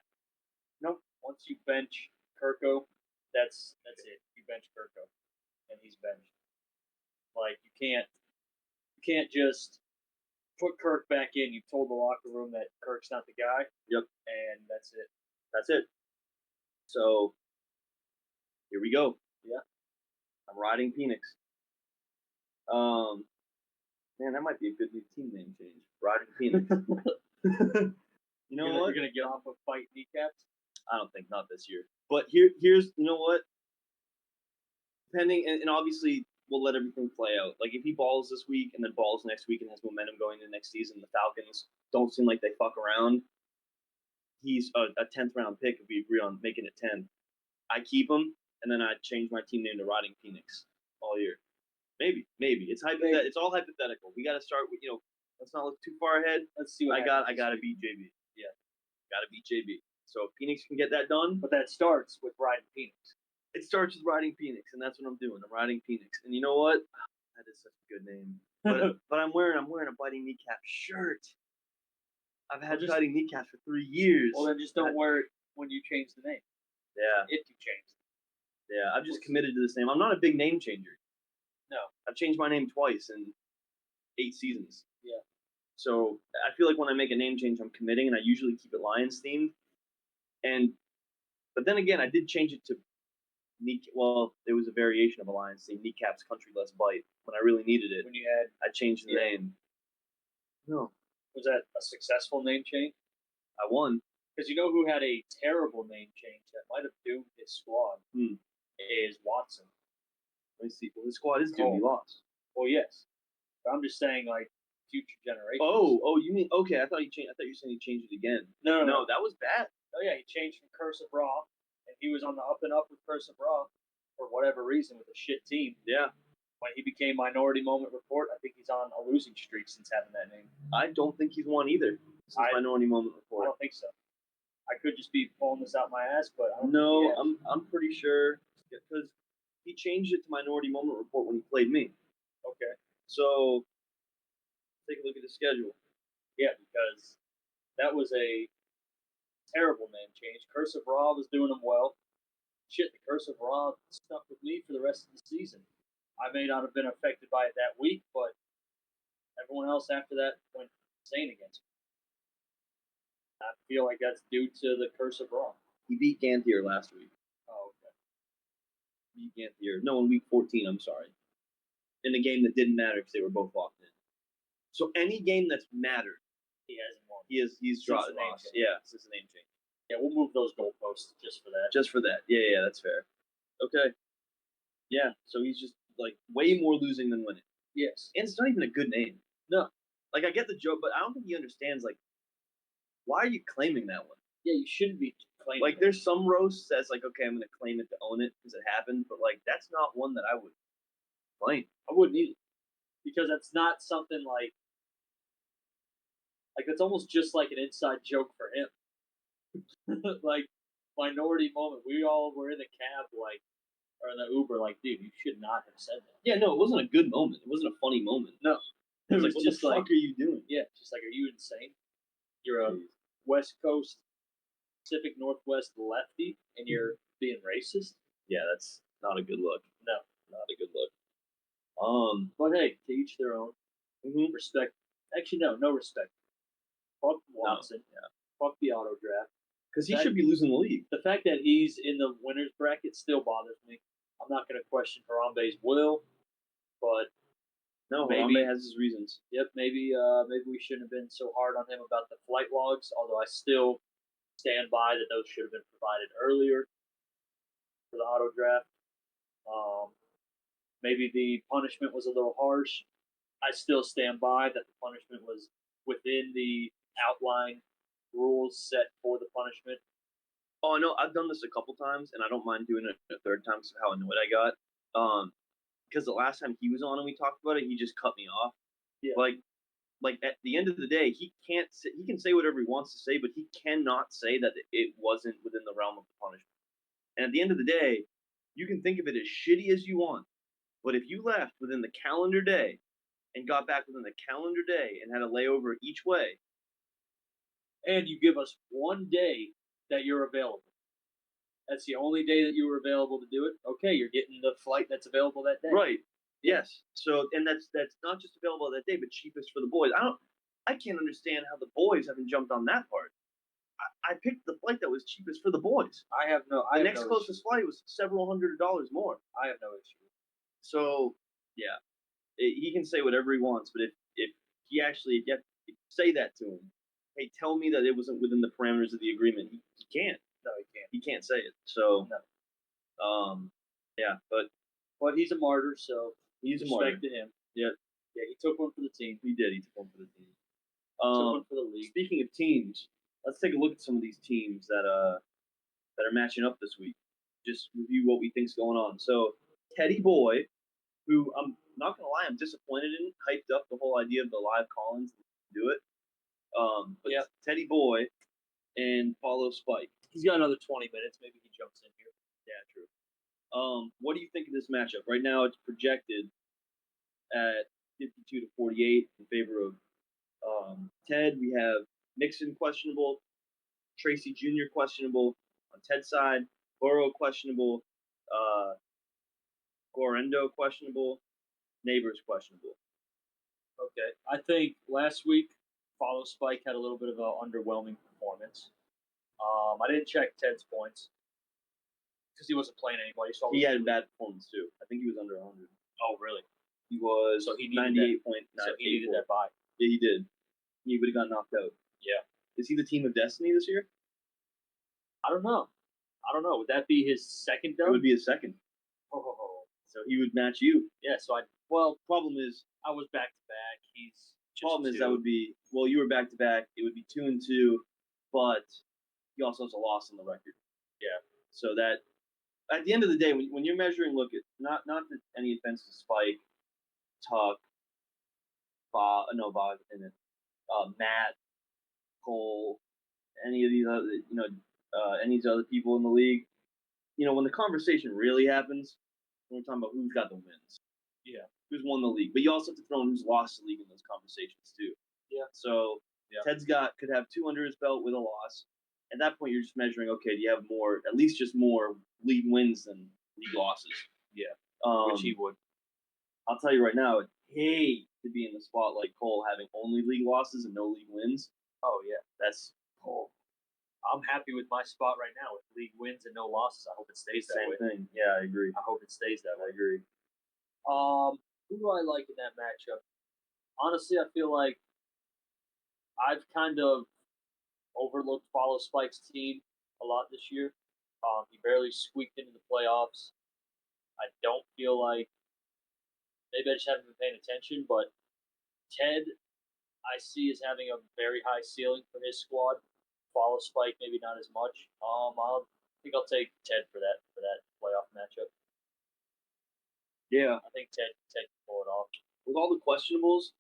Nope. Once you bench Kirko, that's it. You bench Kirko, and he's benched. Like, you can't just put Kirk back in. You've told the locker room that Kirk's not the guy. Yep. And that's it. That's it. So here we go. Yeah. I'm riding Phoenix. Man, that might be a good new team name change. Riding Phoenix. You know what? You're gonna get off of fight kneecaps? I don't think not this year. But here's you know what? Depending and obviously we'll let everything play out. Like if he balls this week and then balls next week and has momentum going into next season, the Falcons don't seem like they fuck around. He's a 10th round pick if we agree on making it 10. I keep him and then I change my team name to Riding Phoenix all year. Maybe. It's hypothetical. It's all hypothetical. We got to start with let's not look too far ahead. Let's see what I got to beat JB. Yeah, got to beat JB. So if Phoenix can get that done, but that starts with riding Phoenix. It starts with riding Phoenix, and that's what I'm doing. I'm riding Phoenix, and you know what? That is such a good name. But I'm wearing a biting kneecap shirt. I've had biting kneecaps for 3 years. Well, then just don't wear it when you change the name. Yeah. If you change it. Yeah, I've just committed to this name. I'm not a big name changer. No. I've changed my name twice in 8 seasons. Yeah. So I feel like when I make a name change, I'm committing, and I usually keep it Lions themed. But then again, I did change it to there was a variation of a Lions theme, Kneecaps Country Less Bite, when I really needed it. When you had, I changed the name. No. Was that a successful name change? I won. Because you know who had a terrible name change that might have doomed his squad? Is Watson. Let me see. Well, his squad is doomed. He lost. Well, yes. But I'm just saying, like, future generations. Oh, you mean okay? I thought you were saying he changed it again. No, that was bad. Oh yeah, he changed from Cursive Raw, and he was on the up and up with Cursive Raw for whatever reason with a shit team. Yeah. When he became Minority Moment Report, I think he's on a losing streak since having that name. I don't think he's won either since Minority Moment Report. I don't think so. I could just be pulling this out my ass, but I don't know. I'm pretty sure because he changed it to Minority Moment Report when he played me. Okay. So take a look at his schedule. Yeah, because that was a terrible name change. Cursive Raw was doing him well. Shit, the Cursive Raw stuck with me for the rest of the season. I may not have been affected by it that week, but everyone else after that went insane against me. I feel like that's due to the Cursive Raw. He beat Ganthier last week. Oh, okay. Beat Ganthier. No, in week 14, I'm sorry. In a game that didn't matter because they were both locked in. So any game that's mattered, he hasn't won. He's dropped lost. Yeah, since the name change. Yeah, we'll move those goalposts just for that. Just for that. Yeah, that's fair. Okay. Yeah, so he's just like way more losing than winning. Yes. And it's not even a good name. No. Like, I get the joke, but I don't think he understands, like, why are you claiming that one? Yeah, you shouldn't be claiming Like, it. there's some roasts that's like, okay, I'm going to claim it to own it because it happened, but, like, that's not one that I would claim. I wouldn't either. Because that's not something like it's almost just like an inside joke for him. Like minority moment. We all were in the cab or in the Uber dude, you should not have said that. Yeah, no, it wasn't a good moment. It wasn't a funny moment. No. It was like, what just the fuck are you doing? Yeah, just are you insane? You're a West Coast Pacific Northwest lefty and you're being racist? Yeah, that's not a good look. No. Not a good look. But hey, to each their own. Mm-hmm. Respect. Actually, no respect. Fuck Watson. No, yeah. Fuck the auto draft. Because he should be losing the league. The fact that he's in the winners bracket still bothers me. I'm not going to question Harambe's will, but no, maybe Harambe has his reasons. Yep, maybe we shouldn't have been so hard on him about the flight logs. Although I still stand by that those should have been provided earlier for the auto draft. Maybe the punishment was a little harsh. I still stand by that the punishment was within the outline rules set for the punishment. Oh, I know. I've done this a couple times, and I don't mind doing it a third time because of how annoyed I got. Because the last time he was on and we talked about it, he just cut me off. Yeah. Like at the end of the day, he can't. He can say whatever he wants to say, but he cannot say that it wasn't within the realm of the punishment. And at the end of the day, you can think of it as shitty as you want, but if you left within the calendar day and got back within the calendar day and had a layover each way, and you give us one day that you're available. That's the only day that you were available to do it. Okay, you're getting the flight that's available that day. Right. Yes. So, and that's not just available that day, but cheapest for the boys. I can't understand how the boys haven't jumped on that part. I picked the flight that was cheapest for the boys. The next closest flight was several $100s more. I have no issue. So, yeah, he can say whatever he wants, but if he actually say that to him, hey, tell me that it wasn't within the parameters of the agreement. He can't. No, he can't. He can't say it. So, no. Yeah, but he's a martyr, so he's respect to him. Yeah, yeah, he took one for the team. He did. He took one for the team. Took one for the league. Speaking of teams, let's take a look at some of these teams that are matching up this week. Just review what we think's going on. So Teddy Boy, who I'm not gonna lie, I'm disappointed in, hyped up the whole idea of the live call-ins to do it. But yeah. Teddy Boy and Follow Spike. He's got another 20 minutes. Maybe he jumps in here. Yeah, true. What do you think of this matchup? Right now, it's projected at 52 to 48 in favor of Ted. We have Nixon questionable, Tracy Jr. questionable on Ted's side, Burrow questionable, Gorendo questionable, Neighbors questionable. Okay, I think last week Follow Spike had a little bit of an underwhelming performance. I didn't check Ted's points because he wasn't playing anybody. So he had a bad performance too. I think he was under 100. Oh, really? He was 98.9. So he needed that bye. Yeah, he did. He would have got knocked out. Yeah. Is he the team of destiny this year? I don't know. Would that be his second dub? It would be his second. Oh. So he would match you. Yeah. So problem is I was back to back. He's just problem two. Is that would be you were back to back. It would be 2-2, but he also has a loss on the record. Yeah. So that at the end of the day, when you're measuring, look at not that any offense to Spike, Tuck, Bob in it, Matt, Cole, any of these other any of these other people in the league. When the conversation really happens, we're talking about who's got the wins. Yeah. Who's won the league. But you also have to throw in who's lost the league in those conversations too. Yeah. So Ted's could have 2 under his belt with a loss. At that point, you're just measuring, okay, do you have more, at least just more league wins than league losses? Yeah. Which he would. I'll tell you right now, I'd hate to be in the spot like Cole, having only league losses and no league wins. Oh, yeah. That's Cole. I'm happy with my spot right now with league wins and no losses. I hope it stays that way. Same thing. Yeah, I agree. I hope it stays that way. I agree. Who do I like in that matchup? Honestly, I feel like I've kind of overlooked Follow Spike's team a lot this year. He barely squeaked into the playoffs. I don't feel like Maybe I just haven't been paying attention, but Ted, I see as having a very high ceiling for his squad. Follow Spike, maybe not as much. I think I'll take Ted for that playoff matchup. Yeah. I think Ted can pull it off. With all the questionables,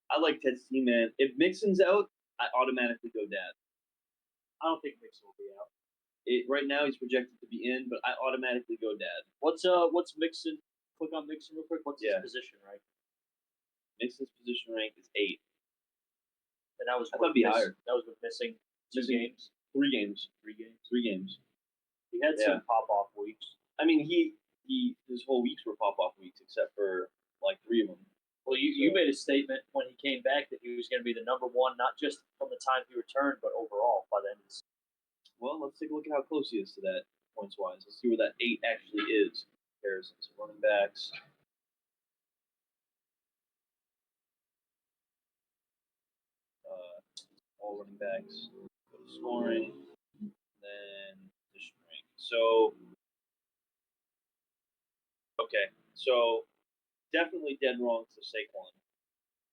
I like Ted's team, man. If Mixon's out, I automatically go Dad. I don't think Mixon will be out. Right now, he's projected to be in, but I automatically go Dad. What's Mixon? Click on Mixon real quick. What's his position rank? Mixon's position rank is 8. And that was I thought it'd be higher. That was with missing 2 games. 3 games. 3 games. 3 games. He had some pop off weeks. I mean, his whole weeks were pop off weeks, except for like 3 of them. Well, you made a statement when he came back that he was going to be the number one, not just from the time he returned, but overall by the end of the season. Well, let's take a look at how close he is to that points wise. Let's see where that 8 actually is. Comparisons, running backs. All running backs. Go to scoring, then position rank. So, okay, so definitely dead wrong to Saquon.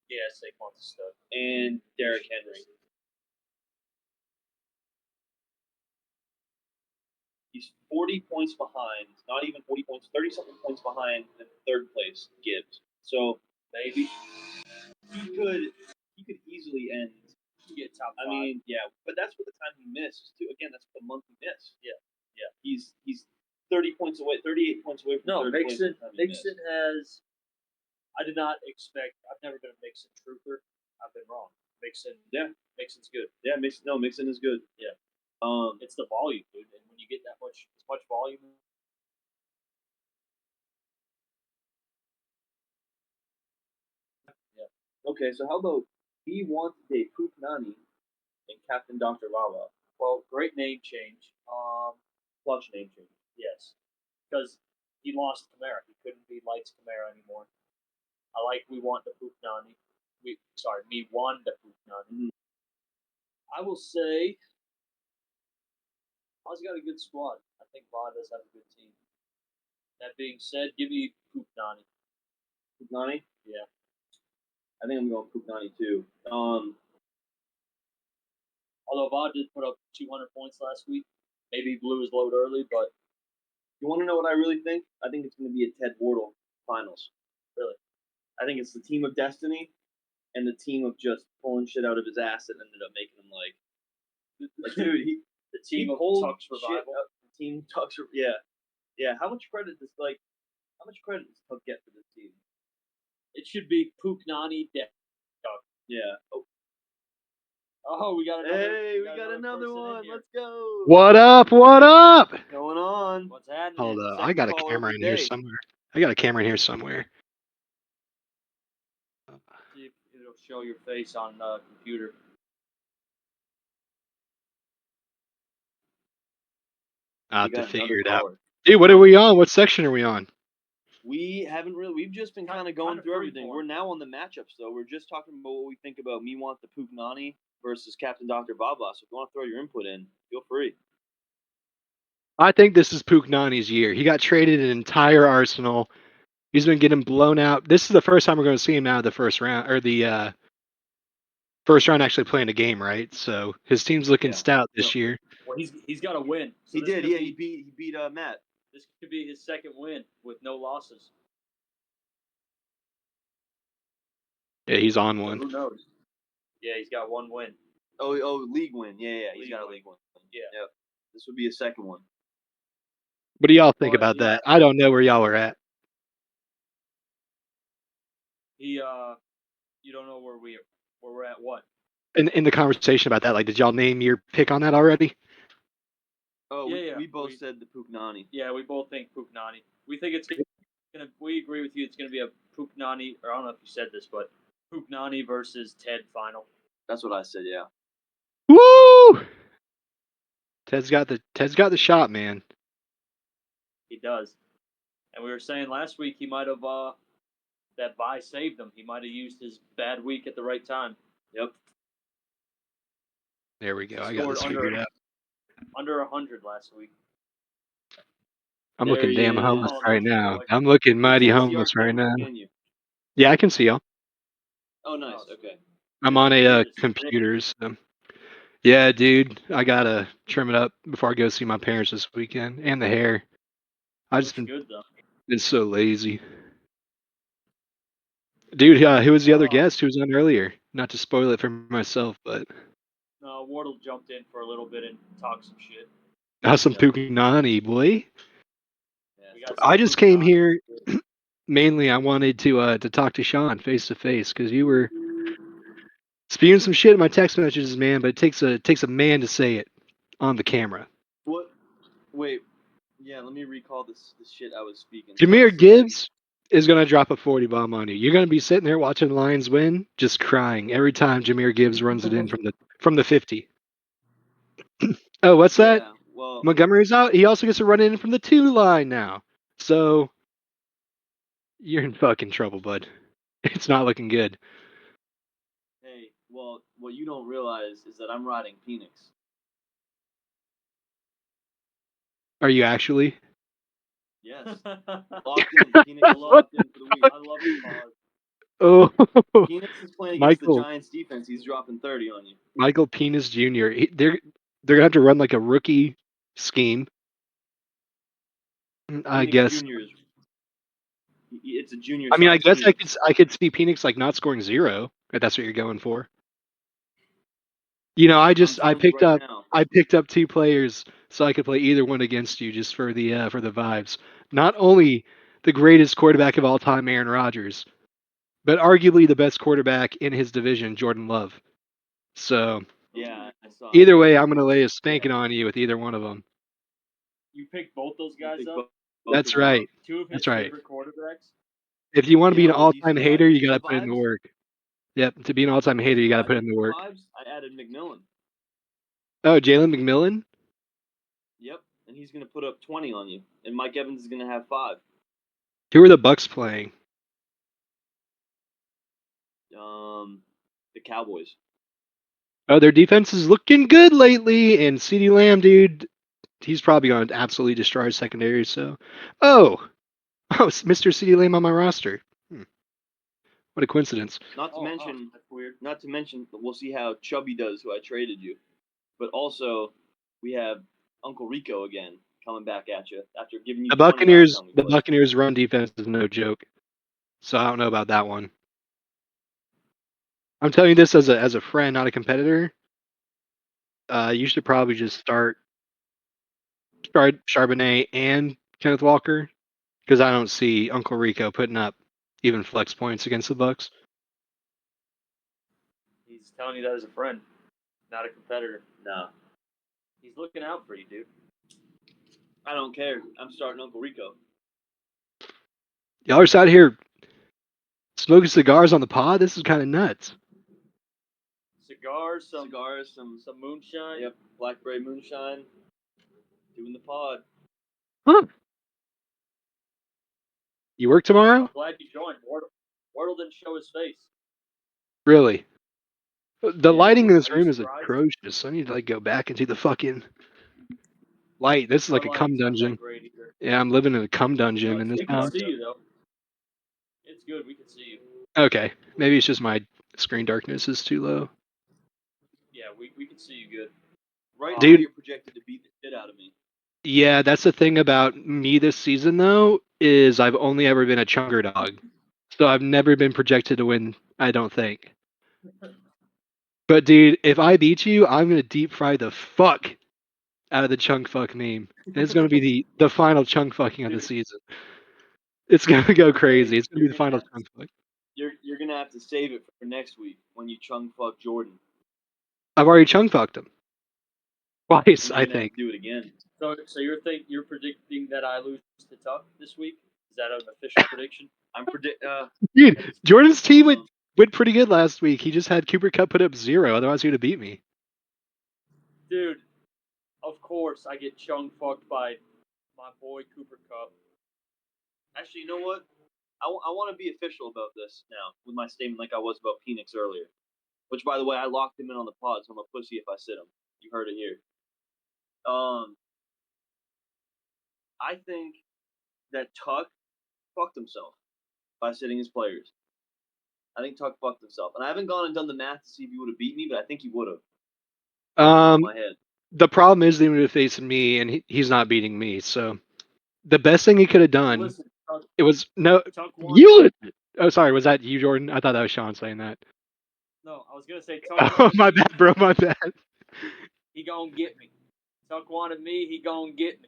Yeah, Saquon's a stud. And Derrick Henry. He's 40 points behind, not even 40 points, 30-something points behind in third place, Gibbs. So maybe he could easily end. Get top 5. I mean, yeah, but that's for the time he missed too. Again, that's the month he missed. Yeah. He's 30 points away, 38 points away from third place. Mixon has. I did not expect. I've never been a Mixon truther. I've been wrong. Mixon's good. Yeah, Mixon is good. Yeah. It's the volume, dude, and when you get as much volume. Yeah. Okay, so how about we want a Poop Nani and Captain Dr. Lala? Well, great name change. Clutch name change. Yes, because he lost Kamara. He couldn't be Lights Kamara anymore. I like we want the Poop Nani. Me won the Poop Nani. I will say, Vaugh's got a good squad. I think Vaughn does have a good team. That being said, give me Poop Nani. Poop Nani? Yeah. I think I'm going Poop Nani too. Although Vaughn did put up 200 points last week. Maybe he blew his load early, but. You want to know what I really think? I think it's going to be a Ted Wardle finals. Really? I think it's the team of destiny and the team of just pulling shit out of his ass that ended up making him like dude, the team of Tuck's revival. The team Tuck's, yeah. How much credit does Tuck get for this team? It should be Pook Nani Tuck. Yeah. Oh, we got another. Hey, we got another one. Let's go. What up? What up? What's going on? What's happening? Hold up. I got a camera in here somewhere. See if it'll show your face on the computer. I have to figure it out. Dude, what are we on? What section are we on? We haven't really. We've just been kind of going through everything. We're now on the matchups, though. We're just talking about what we think about Me Want the Poop Nani versus Captain Dr. Baba. So if you want to throw your input in, feel free. I think this is Pook Nani's year. He got traded an entire arsenal. He's been getting blown out. This is the first time we're going to see him out of the first round, or the first round actually playing a game, right? So his team's looking stout this year. Well, he's got to win. So he did, yeah. He beat Matt. This could be his second win with no losses. Yeah, he's on one. So who knows? Yeah, he's got 1 win. Oh, league win. Yeah. He's got a league win. Yeah. Yep. This would be his second one. What do y'all think about that? I don't know where y'all are at. You don't know where we're at. What? In the conversation about that, like, did y'all name your pick on that already? Oh, we both said the Pook Nani. Yeah, we both think Pook Nani. We think it's gonna. We agree with you. It's gonna be a Pook Nani, or I don't know if you said this, but Pook Nani versus Ted final. That's what I said. Yeah. Woo! Ted's got the shot, man. He does. And we were saying last week he might have that bye saved him. He might have used his bad week at the right time. Yep. There we go. I got this figured out. Under 100 last week. I'm There looking he damn is. homeless Oh, right that's now. boy. I'm looking You mighty can't see our homeless right camera, now. can you? Yeah, I can see y'all. Oh, nice. Okay. I'm His on a beard is thick. computer. So. Yeah, dude, I gotta trim it up before I go see my parents this weekend, and the hair. I just Looks good though. been so lazy. Dude, who was the other guest who was on earlier? Not to spoil it for myself, but Wardle jumped in for a little bit and talked some shit. some Pukunani, boy. We got I some just came Pukunani. here mainly. I wanted to talk to Sean face to face because you were spewing some shit in my text messages, man. But it takes a man to say it on the camera. What? Wait. Yeah, let me recall this shit I was speaking. So I Jameer said, Gibbs is gonna drop a 40 bomb on you. You're gonna be sitting there watching the Lions win, just crying every time Jameer Gibbs runs it in from the 50. Oh, what's that? yeah, well, Montgomery's out. He also gets to run in from the 2 line now. So you're in fucking trouble, bud. It's not looking good. hey, well, what you don't realize is that I'm riding Phoenix. Are you actually? Yes. Locked in. Phoenix is locked in for the week. I love the pause. Oh, Phoenix is playing against the Michael, Giants defense. He's dropping 30 on you. Michael Penis Jr. They're gonna have to run like a rookie scheme. I Phoenix guess. Junior is. It's a junior I mean, I size guess Phoenix. I could see Penix like not scoring 0 if that's what you're going for. You know, I'm telling you right now. I picked up 2 players so I could play either one against you just for the vibes. Not only the greatest quarterback of all time, Aaron Rodgers, but arguably the best quarterback in his division, Jordan Love. So Yeah, I saw. either way, I'm gonna lay a spanking on you with either one of them. You picked both those guys Pick up. both That's of them up. right. Two of his That's right. favorite quarterbacks. If you want to be Yeah, an well, do you all-time see how I hater, you changed got the to put in the vibes? work. Yep, to be an all-time hater, you got to put in the work. Vibes. I added McMillan. Oh, Jalen McMillan? Yep, and he's gonna put up 20 on you, and Mike Evans is gonna have 5. Who are the Bucks playing? The Cowboys. Oh, their defense is looking good lately, and CeeDee Lamb, dude, he's probably going to absolutely destroy our secondary. So, oh, it's Mr. CeeDee Lamb on my roster. What a coincidence. Not to mention, That's weird. not to mention, we'll see how Chubby does, who I traded you. But also, we have Uncle Rico again coming back at you after giving you 20 last time we The played. Buccaneers' run defense is no joke. So I don't know about that one. I'm telling you this as a friend, not a competitor. You should probably just start Charbonnet and Kenneth Walker because I don't see Uncle Rico putting up even flex points against the Bucks. He's telling you that as a friend, not a competitor. No, He's looking out for you, dude. I don't care. I'm starting Uncle Rico. Y'all are just out here smoking cigars on the pod. This is kind of nuts. Cigars, some some moonshine. Yep, blackberry moonshine. Doing the pod. Huh? You work tomorrow? I'm glad you joined. Wardle didn't show his face. Really? The Yeah. lighting in this Are you room is surprised? atrocious. I need to like go back into the fucking light. This is like Our a cum lighting's not that dungeon. great either. Yeah, I'm living in a cum dungeon in this We can house. see you though. It's good. We can see you. Okay, maybe it's just my screen darkness is too low. Yeah, we can see you good. Right Dude. now, you're projected to beat the shit out of me. Yeah, that's the thing about me this season though, is I've only ever been a chunker dog. So I've never been projected to win, I don't think. But dude, if I beat you, I'm gonna deep fry the fuck out of the chunk fuck meme. And it's gonna be the final chunk fucking of the season. It's gonna go crazy. It's gonna be the final chunk fuck. You're gonna have to save it for next week when you chung fuck Jordan. I've already chunk fucked him. Twice, You're I gonna have think. to do it again. So you're predicting that I lose to Tuck this week? Is that an official prediction? I'm Dude, Jordan's team went pretty good last week. He just had Cooper Cup put up 0, otherwise he would have beat me. Dude, of course I get chung fucked by my boy Cooper Cup. Actually, you know what? I want to be official about this now with my statement, like I was about Phoenix earlier. Which, by the way, I locked him in on the pod, so I'm a pussy if I sit him. You heard it here. I think that Tuck fucked himself by sitting his players. I think Tuck fucked himself, and I haven't gone and done the math to see if he would have beat me, but I think he would have. In my head. The problem is they would have faced me, and he's not beating me. So the best thing he could have done, Listen, it was no. Tuck won. You. Oh, sorry. Was that you, Jordan? I thought that was Sean saying that. No, I was gonna say Tuck Oh, wanted my me. bad, bro. My bad. He gonna get me. Tuck wanted me. He gonna get me.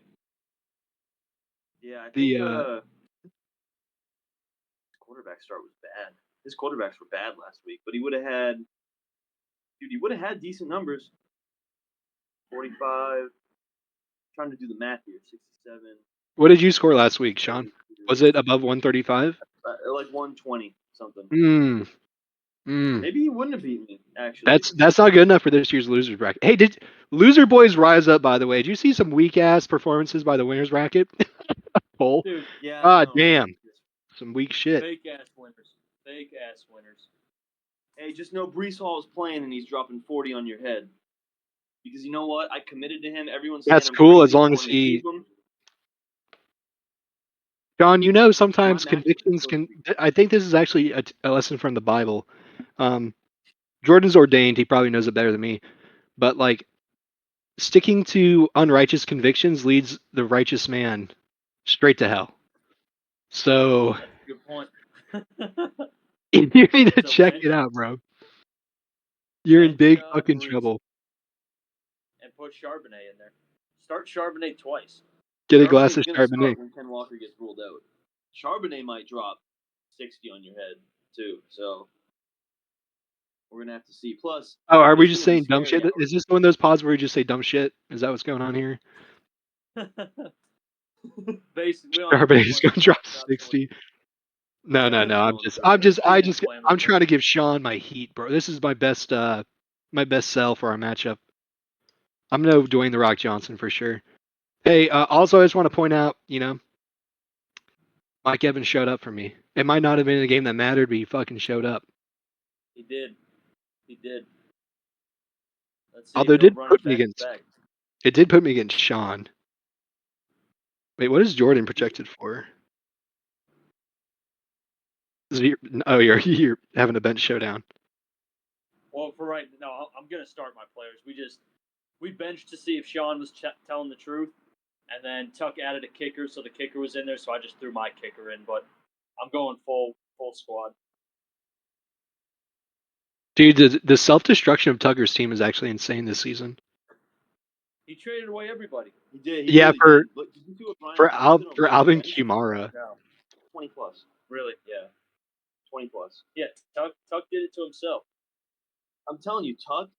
Yeah, I think The quarterback start was bad. His quarterbacks were bad last week, but he would have had, he would have had decent numbers. 45. Trying to do the math here. 67. what did you score last week, Sean? Was it above 135? Like 120 something. Hmm. Maybe he wouldn't have beaten me, actually. That's not good enough for this year's losers bracket. Hey, did loser boys rise up? By the way, did you see some weak ass performances by the winners bracket? Poll. Dude, Yeah. God damn, some weak shit. fake ass winners. Fake ass winners. Hey, just know Brees Hall is playing and he's dropping 40 on your head. Because you know what? I committed to him. Everyone's saying That's I'm cool crazy as long for as wanting to he. keep him. John, you know sometimes My matchup is convictions supposed can. to be- I think this is actually a lesson from the Bible. Jordan's ordained. He probably knows it better than me. But like, sticking to unrighteous convictions leads the righteous man straight to hell. So That's a good point. you need to So check bench- it out, bro. You're in bench, big fucking Brees trouble. and put Charbonnet in there. Start Charbonnet twice. Get a glass Charbonnet's of gonna Chardonnay. start when Ken Walker gets ruled out. Charbonnet might drop 60 on your head too, so we're gonna have to see. Plus, Oh, are I'm we just just gonna be saying dumb scared. shit? Is this one of those pods where we just say dumb shit? Is that what's going on here? Basically, we don't have Everybody's much gonna to drop talk about, so 60. No, Yeah, no, we're no. just going through it. I'm trying to give Sean my heat, bro. This is my best sell for our matchup. I'm no Dwayne the Rock Johnson for sure. Hey, also I just want to point out, Mike Evans showed up for me. It might not have been a game that mattered, but he fucking showed up. He did. He did. Let's see Although if it he'll did run put it me back against to back. it did put me against Sean. Wait, what is Jordan projected for? Oh, you're having a bench showdown. Well, for right now, I'm gonna start my players. We benched to see if Sean was telling the truth, and then Tuck added a kicker, so the kicker was in there. So I just threw my kicker in, but I'm going full squad. Dude, the self destruction of Tucker's team is actually insane this season. He traded away everybody. He did. He Yeah, really for did. Look, did you see what Brian for Robinson on for Raiders Alvin bench? Kamara. No, 20 plus. really. Yeah, 20 plus. Yeah, Tuck did it to himself. I'm telling you, Tuck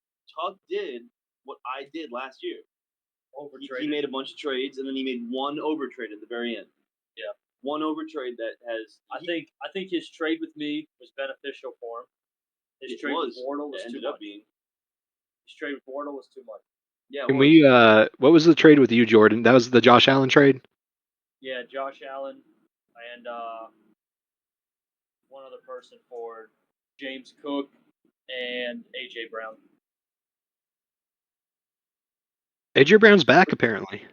did what I did last year. He made a bunch of trades, and then he made one over trade at the very end. Yeah, one over trade that has. I think his trade with me was beneficial for him. His trade with Wardle was too much. His trade with Wardle was too much. Yeah. Can we? What was the trade with you, Jordan? That was the Josh Allen trade. Yeah, Josh Allen and one other person for James Cook and AJ Brown. AJ Brown's back apparently.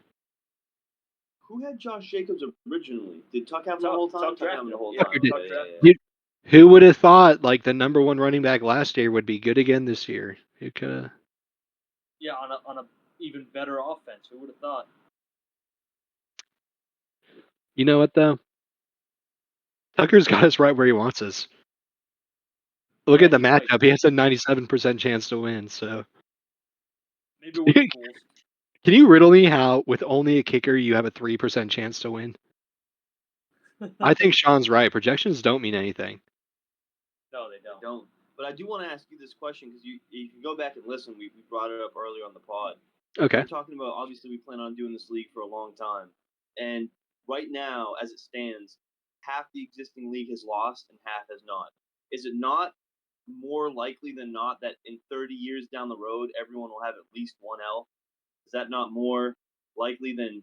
Who had Josh Jacobs originally? Did Tuck have him the whole time? Tuck drafted him the whole yeah, time. Tuck Dude, who would have thought like the number one running back last year would be good again this year? Who could have? Yeah, on a even better offense. Who would have thought? You know what though? Tucker's got us right where he wants us. Look Yeah, at the he's right. matchup. He has a 97% chance to win. So Maybe we're the fools. can you riddle me how with only a kicker you have a 3% chance to win? I think Sean's right. Projections don't mean anything. No, they don't. But I do want to ask you this question because you can go back and listen. We brought it up earlier on the pod. Okay. We're talking about obviously we plan on doing this league for a long time, and right now as it stands, half the existing league has lost and half has not. Is it not more likely than not that in 30 years down the road everyone will have at least one L? Is that not more likely than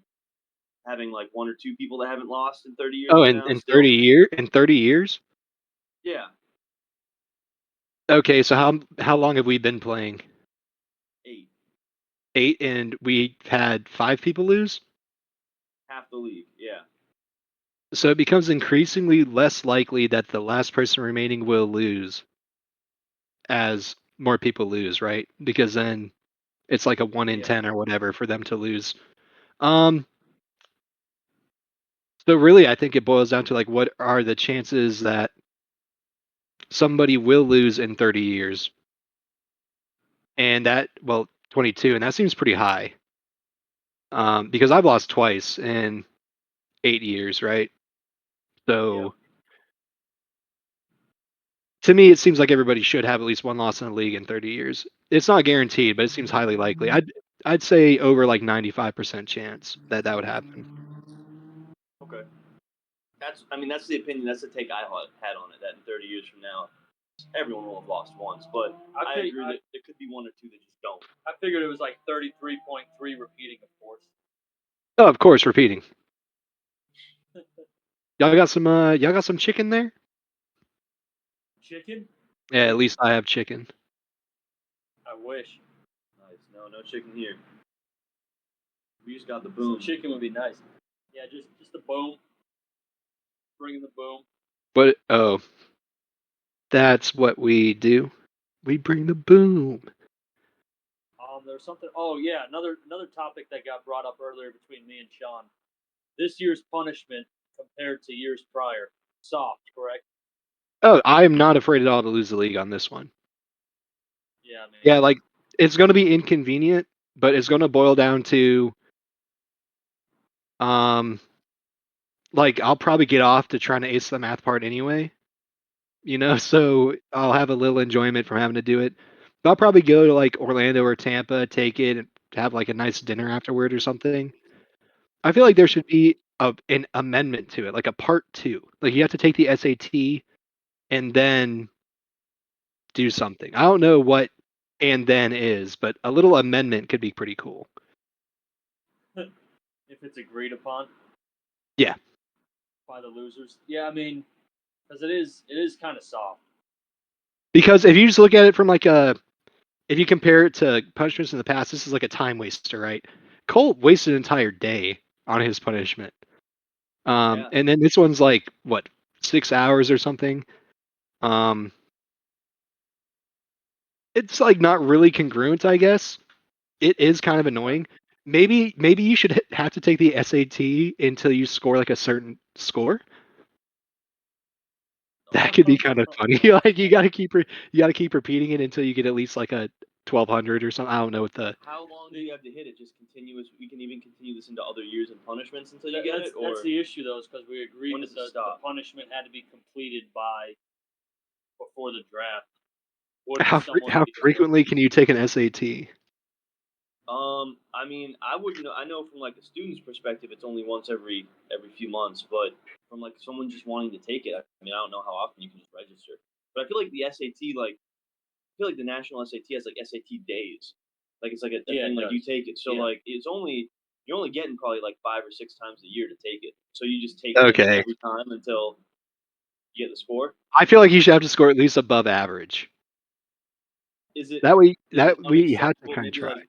having like one or two people that haven't lost in 30 years? Oh, in 30 years? Yeah. Okay, so how long have we been playing? 8. 8, and we had 5 people lose? Half the league, yeah. So it becomes increasingly less likely that the last person remaining will lose as more people lose, right? Because then it's like a 1 in Yeah. 10 or whatever for them to lose. So really, I think it boils down to like, what are the chances that somebody will lose in 30 years? And that, well, 22, and that seems pretty high. Because I've lost twice in 8 years, right? So to me, it seems like everybody should have at least one loss in the league in 30 years. It's not guaranteed, but it seems highly likely. I'd say over like 95% chance that that would happen. Okay. That's the opinion. That's the take I had on it. That in 30 years from now, everyone will have lost once. But I agree that there could be one or two that just don't. I figured it was like 33.3 repeating, of course. Oh, of course, repeating. Y'all got some chicken there? Chicken? Yeah, at least I have chicken. I wish. Nice. No chicken here. We just got the boom. Chicken would be nice. Yeah, just the boom. Bring in the boom. But that's what we do. We bring the boom. There's something. Oh yeah, another topic that got brought up earlier between me and Sean. This year's punishment compared to years prior, soft, correct? Oh, I am not afraid at all to lose the league on this one. Yeah, man. Yeah, like it's going to be inconvenient, but it's going to boil down to like I'll probably get off to trying to ace the math part anyway. So I'll have a little enjoyment from having to do it. But I'll probably go to like Orlando or Tampa, take it, and have like a nice dinner afterward or something. I feel like there should be an amendment to it, like a part 2. Like you have to take the SAT and then do something. I don't know what and then is, but a little amendment could be pretty cool. If it's agreed upon. Yeah. By the losers. Yeah, I mean, because it is kind of soft. Because if you just look at it from like if you compare it to punishments in the past, this is like a time waster, right? Cole wasted an entire day on his punishment. And then this one's like what, 6 hours or something. It's like not really congruent, I guess. It is kind of annoying. Maybe you should have to take the SAT until you score like a certain score. That could be kind of funny. Like you got to keep repeating it until you get at least like a 1200 or something. I don't know what the. How long do you have to hit it? Just continuous. We can even continue this into other years and punishments until you get it. Or that's the issue though, is because we agreed when that does it the stop? punishment had to be completed by before the draft. How frequently can you take an SAT? I mean, I wouldn't know. I know from like a student's perspective, it's only once every few months. But from like someone just wanting to take it, I mean, I don't know how often you can just register. But I feel like the SAT, like, I feel like the national SAT has like SAT days. Like it's like a thing. Like you take it, so like you're only getting probably like 5 or 6 times a year to take it. So you just take it every time until you get the score. I feel like you should have to score at least above average. Is it that we we have to kind of try? Like,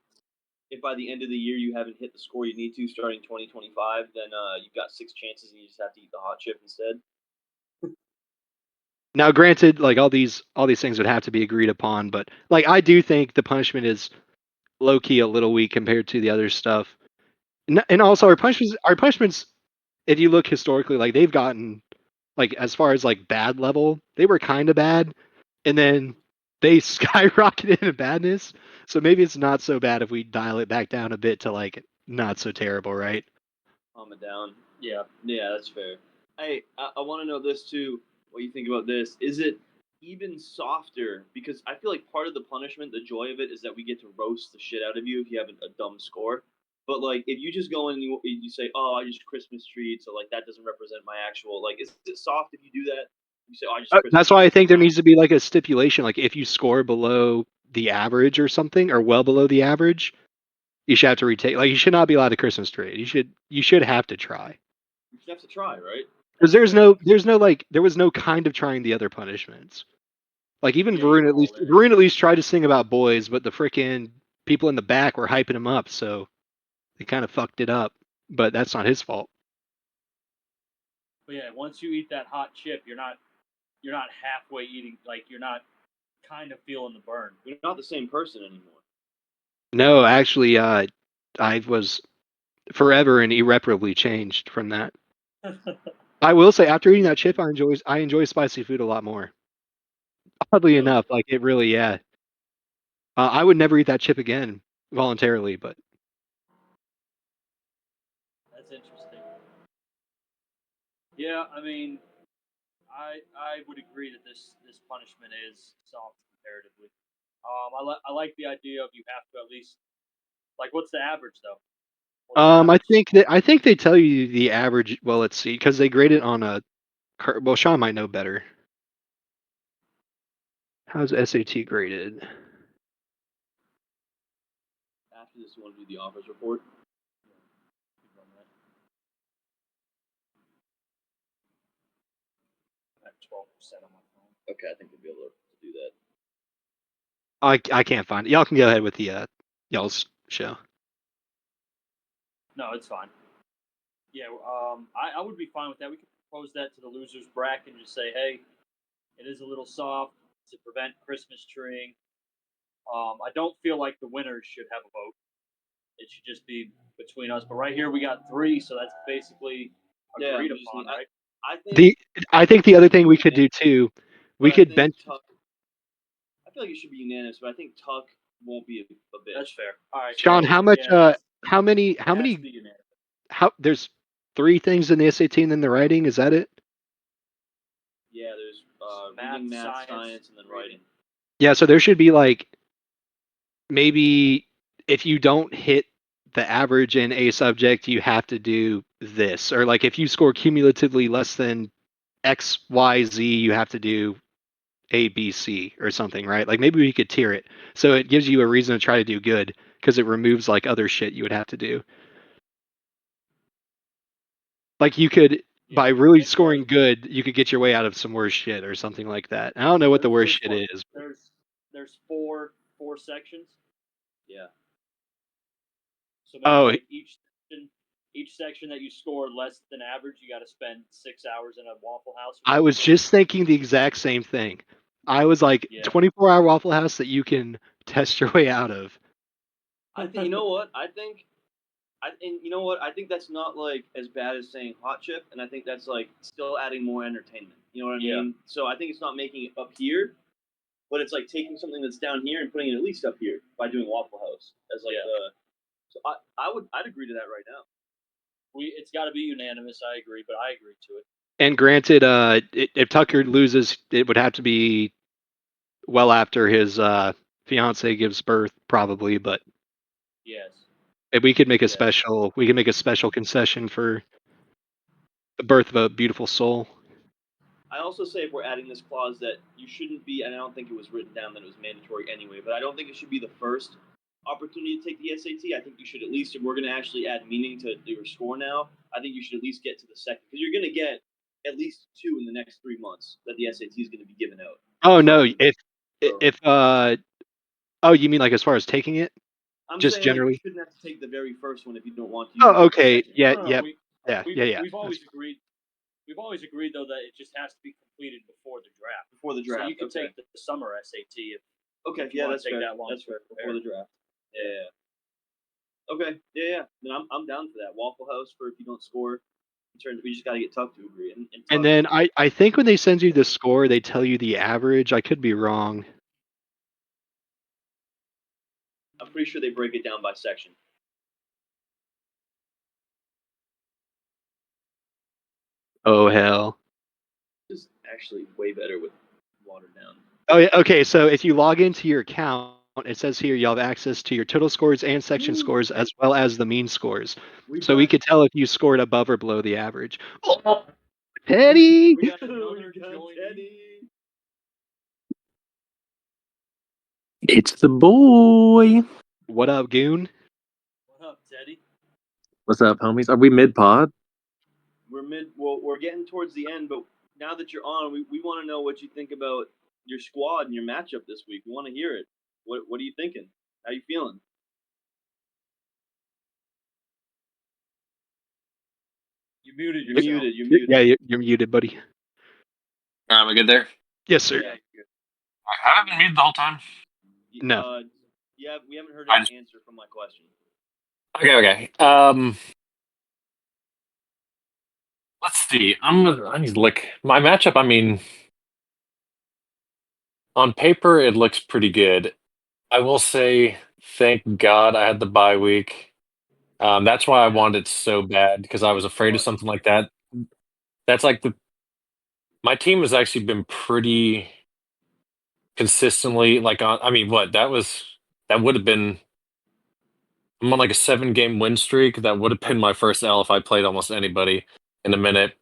if by the end of the year you haven't hit the score you need to starting 2025, then you've got 6 chances and you just have to eat the hot chip instead. Now, granted, like all these things would have to be agreed upon, but like I do think the punishment is low key a little weak compared to the other stuff, and also our punishments, if you look historically, like they've gotten like as far as like bad level, they were kind of bad, and then they skyrocketed into badness. So maybe it's not so bad if we dial it back down a bit to like not so terrible, right? Calm it down. Yeah, that's fair. Hey, I want to know this too. What you think about this? Is it even softer? Because I feel like part of the punishment, the joy of it, is that we get to roast the shit out of you if you have a dumb score. But like, if you just go in and you say, "Oh, I just Christmas treat," so like that doesn't represent my actual. Like, is it soft if you do that? You say, "Oh, I just." That's why I think there needs to be like a stipulation, like if you score below the average or something, or well below the average, you should have to retake. Like you should not be allowed to Christmas trade. You should have to try. You should have to try, right? Because there was no kind of trying the other punishments. Like even Varun at least tried to sing about boys, but the frickin' people in the back were hyping him up, so they kind of fucked it up. But that's not his fault. But yeah, once you eat that hot chip, you're not halfway eating. Like you're not kind of feeling the burn. You're not the same person anymore. No, actually, I was forever and irreparably changed from that. I will say, after eating that chip, I enjoy spicy food a lot more. Oddly Really? enough, like it really, yeah. I would never eat that chip again voluntarily, but That's interesting. Yeah, I mean, I would agree that this punishment is soft comparatively. I like the idea of you have to at least like what's the average though? What's the average? I think they tell you the average. Well, let's see, because they grade it on a. Well, Sean might know better. How's SAT graded? After this, you want to do the offers report? I'm at 12% on my phone. Okay, I think we'll be able to do that. I can't find it. Y'all can go ahead with the y'all's show. No, it's fine. Yeah, I would be fine with that. We could propose that to the losers bracket and just say, hey, it is a little soft to prevent Christmas treeing. I don't feel like the winners should have a vote. It should just be between us. But right here we got three, so that's basically agreed upon, right? I think I think the other thing we could do too, we could bench. Tuck, I feel like it should be unanimous, but I think Tuck won't be a bitch. That's fair. All right, Sean, so, how much? yeah, How many? it How has many? to be unanimous. How there's 3 things in the SAT and then the writing. Is that it? Yeah, there's Math, reading, math, science, science, and then writing. Yeah, so there should be like maybe if you don't hit the average in a subject, you have to do this, or like if you score cumulatively less than X, Y, Z, you have to do A, B, C, or something, right? Like maybe we could tier it so it gives you a reason to try to do good because it removes like other shit you would have to do. Like you could by really scoring good, you could get your way out of some worse shit or something like that. I don't know what the worst shit is. But... There's four sections. Yeah. So maybe like each section that you score less than average, you got to spend 6 hours in a Waffle House. I was just thinking the exact same thing. I was like 24-hour Waffle House that you can test your way out of. I think you know what? I think that's not like as bad as saying hot chip, and I think that's like still adding more entertainment. You know what I mean? So I think it's not making it up here, but it's like taking something that's down here and putting it at least up here by doing Waffle House as like the. So I'd agree to that right now. It's got to be unanimous. I agree, but I agree to it. And granted, if Tucker loses, it would have to be well after his fiance gives birth, probably. But yes, if we could make a special concession for the birth of a beautiful soul. I also say if we're adding this clause that you shouldn't be, and I don't think it was written down that it was mandatory anyway, but I don't think it should be the first opportunity to take the SAT. I think you should at least, if we're going to actually add meaning to your score now, I think you should at least get to the second, because you're going to get at least 2 in the next 3 months that the SAT is going to be given out. Oh no, if oh, you mean like as far as taking it? I'm just saying generally. Like, you shouldn't have to take the very first one if you don't want to. Oh, okay. Yeah, no, yeah, yeah. We've always agreed. We've always agreed though that it just has to be completed before the draft. Before the draft, so you can take the summer SAT if. Okay, if you that's take fair. That long that's fair. Before the draft. Yeah. Okay. Yeah. Then I'm down for that. Waffle House for if you don't score. We just got to get Tuck to agree. And then I think when they send you the score, they tell you the average. I could be wrong. I'm pretty sure they break it down by section. Oh hell. This is actually way better with watered down. Oh yeah. Okay. So if you log into your account, it says here you'll have access to your total scores and section scores as well as the mean scores. So we could tell if you scored above or below the average. Oh, Teddy. We got another Teddy. It's the boy. What up, Goon? What up, Teddy? What's up, homies? Are we mid pod? We're getting towards the end, but now that you're on, we want to know what you think about your squad and your matchup this week. We want to hear it. What are you thinking? How you feeling? You muted You're yourself. muted. You're muted. Yeah, you're muted, buddy. Am I good there? Yes, sir. Yeah, you're good. I haven't been muted the whole time. No. Yeah, we haven't heard I an just- answer from my question. Okay. Let's see. I need to look my matchup. I mean, on paper, it looks pretty good. I will say, thank God I had the bye week. That's why I wanted it so bad because I was afraid of something like that. That's like my team has actually been pretty consistently like on. I mean, that would have been. I'm on like a 7-game win streak. That would have been my first L if I played almost anybody in a minute.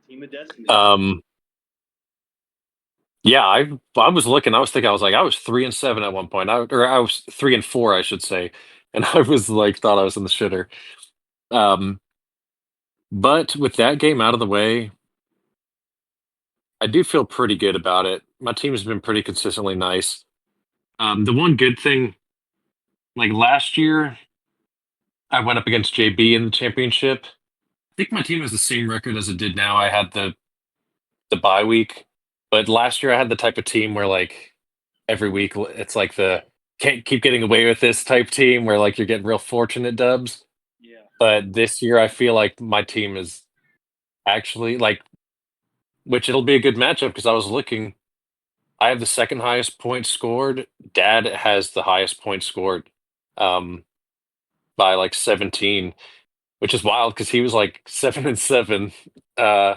Team of Destiny. Yeah, I was looking. I was thinking. I was like, I was 3-7 at one point. I was 3-4, I should say, and I was like, thought I was in the shitter. But with that game out of the way, I do feel pretty good about it. My team has been pretty consistently nice. The one good thing, like last year, I went up against JB in the championship. I think my team has the same record as it did now. I had the bye week, but last year I had the type of team where like every week it's like the can't keep getting away with this type team where like you're getting real fortunate dubs. Yeah. But this year I feel like my team is actually like, which it'll be a good matchup because I was looking. I have the second highest points scored. Dad has the highest points scored, um, by like 17, which is wild because he was like 7-7. Uh,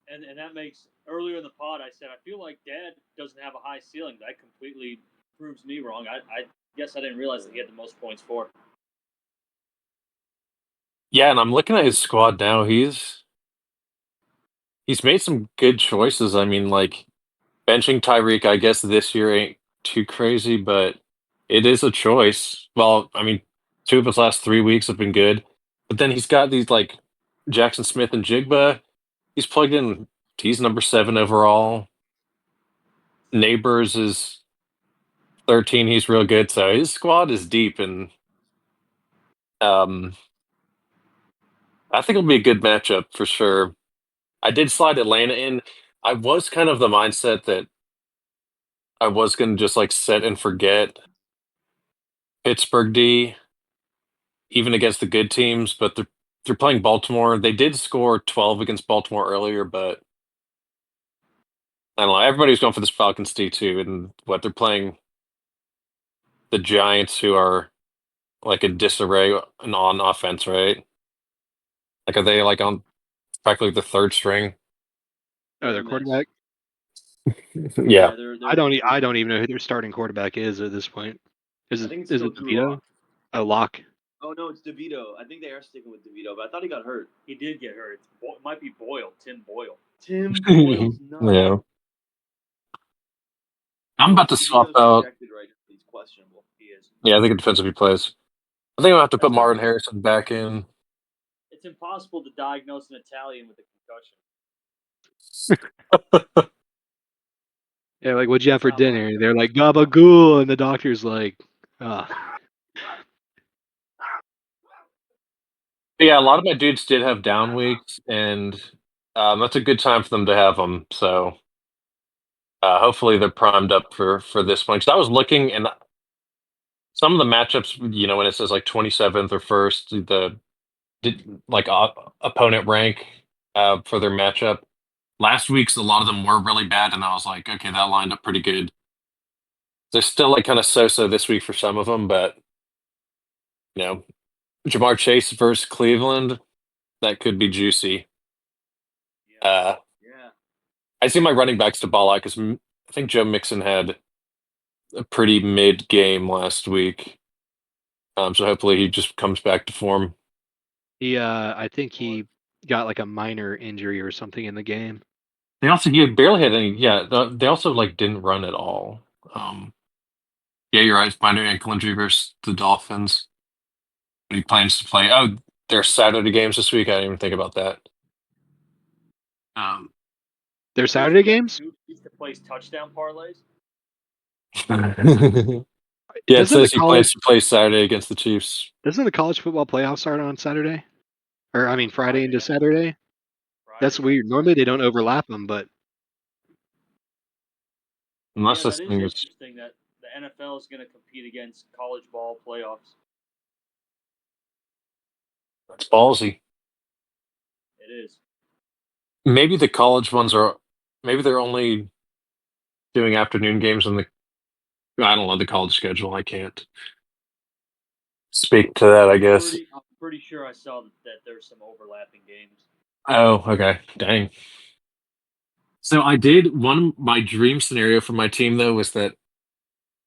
And that makes earlier in the pod I said I feel like Dad doesn't have a high ceiling. That completely proves me wrong. I guess I didn't realize that he had the most points for. yeah, and I'm looking at his squad now. He's made some good choices. I mean, like benching Tyreek, I guess this year ain't too crazy, but it is a choice. Well, I mean, 2 of his last 3 weeks have been good, but then he's got these like Jackson Smith and Jigba. He's plugged in. He's number 7 overall. Neighbors is 13. He's real good. So his squad is deep, and um, I think it'll be a good matchup for sure. I did slide Atlanta in. I was kind of the mindset that I was going to just like set and forget Pittsburgh D, even against the good teams, but they're playing Baltimore. They did score 12 against Baltimore earlier, but I don't know. Everybody's going for this Falcons D too, and what they're playing the Giants, who are like in disarray and on offense, right? Like, are they like on practically the third string? Oh, their quarterback. Yeah. They're I don't even know who their starting quarterback is at this point. I think it's Is still it Drew DeVito? Lock. Oh, Lock. Oh no, it's DeVito. I think they are sticking with DeVito, but I thought he got hurt. He did get hurt. It might be Boyle, Tim Boyle. Tim Boyle's not. Yeah. I'm about to swap DeVito's out. projected right now. He's questionable. He is. Yeah, I think it depends if he plays. I think I'll have to put That's Marvin Harrison back in. It's impossible to diagnose an Italian with a concussion. Yeah, like what'd you have for It's not dinner? like- They're like gabagool, and the doctor's like, But yeah, a lot of my dudes did have down weeks, and that's a good time for them to have them. So hopefully they're primed up for this one. Because I was looking, and some of the matchups, when it says like 27th or first, like opponent rank for their matchup. Last week's a lot of them were really bad, and I was like, okay, that lined up pretty good. They're still like kind of so-so this week for some of them, but Jamar Chase versus Cleveland, that could be juicy. Yeah. I see my running backs to ball out because I think Joe Mixon had a pretty mid game last week. So hopefully he just comes back to form. I think he got like a minor injury or something in the game. He barely had any. Yeah, they also like didn't run at all. Yeah, you're right. Minor ankle injury versus the Dolphins. But he plans to play. Oh, there's Saturday games this week. I didn't even think about that. Their Saturday games? Who used to place touchdown parlays? Yeah, it Doesn't the says he plans to play Saturday against the Chiefs. Doesn't the college football playoff start on Saturday? Or I mean, Friday into Saturday. That's Friday weird. into Normally they Saturday. don't overlap them, but Unless Yeah, this that is thing is interesting that the NFL is going to compete against college ball playoffs. It's ballsy. It is. Maybe the college ones are. Maybe they're only doing afternoon games on the. I don't know the college schedule. I can't speak to that. I guess. I'm pretty sure I saw that there's some overlapping games. Oh, okay. Dang. So I did one. My dream scenario for my team though was that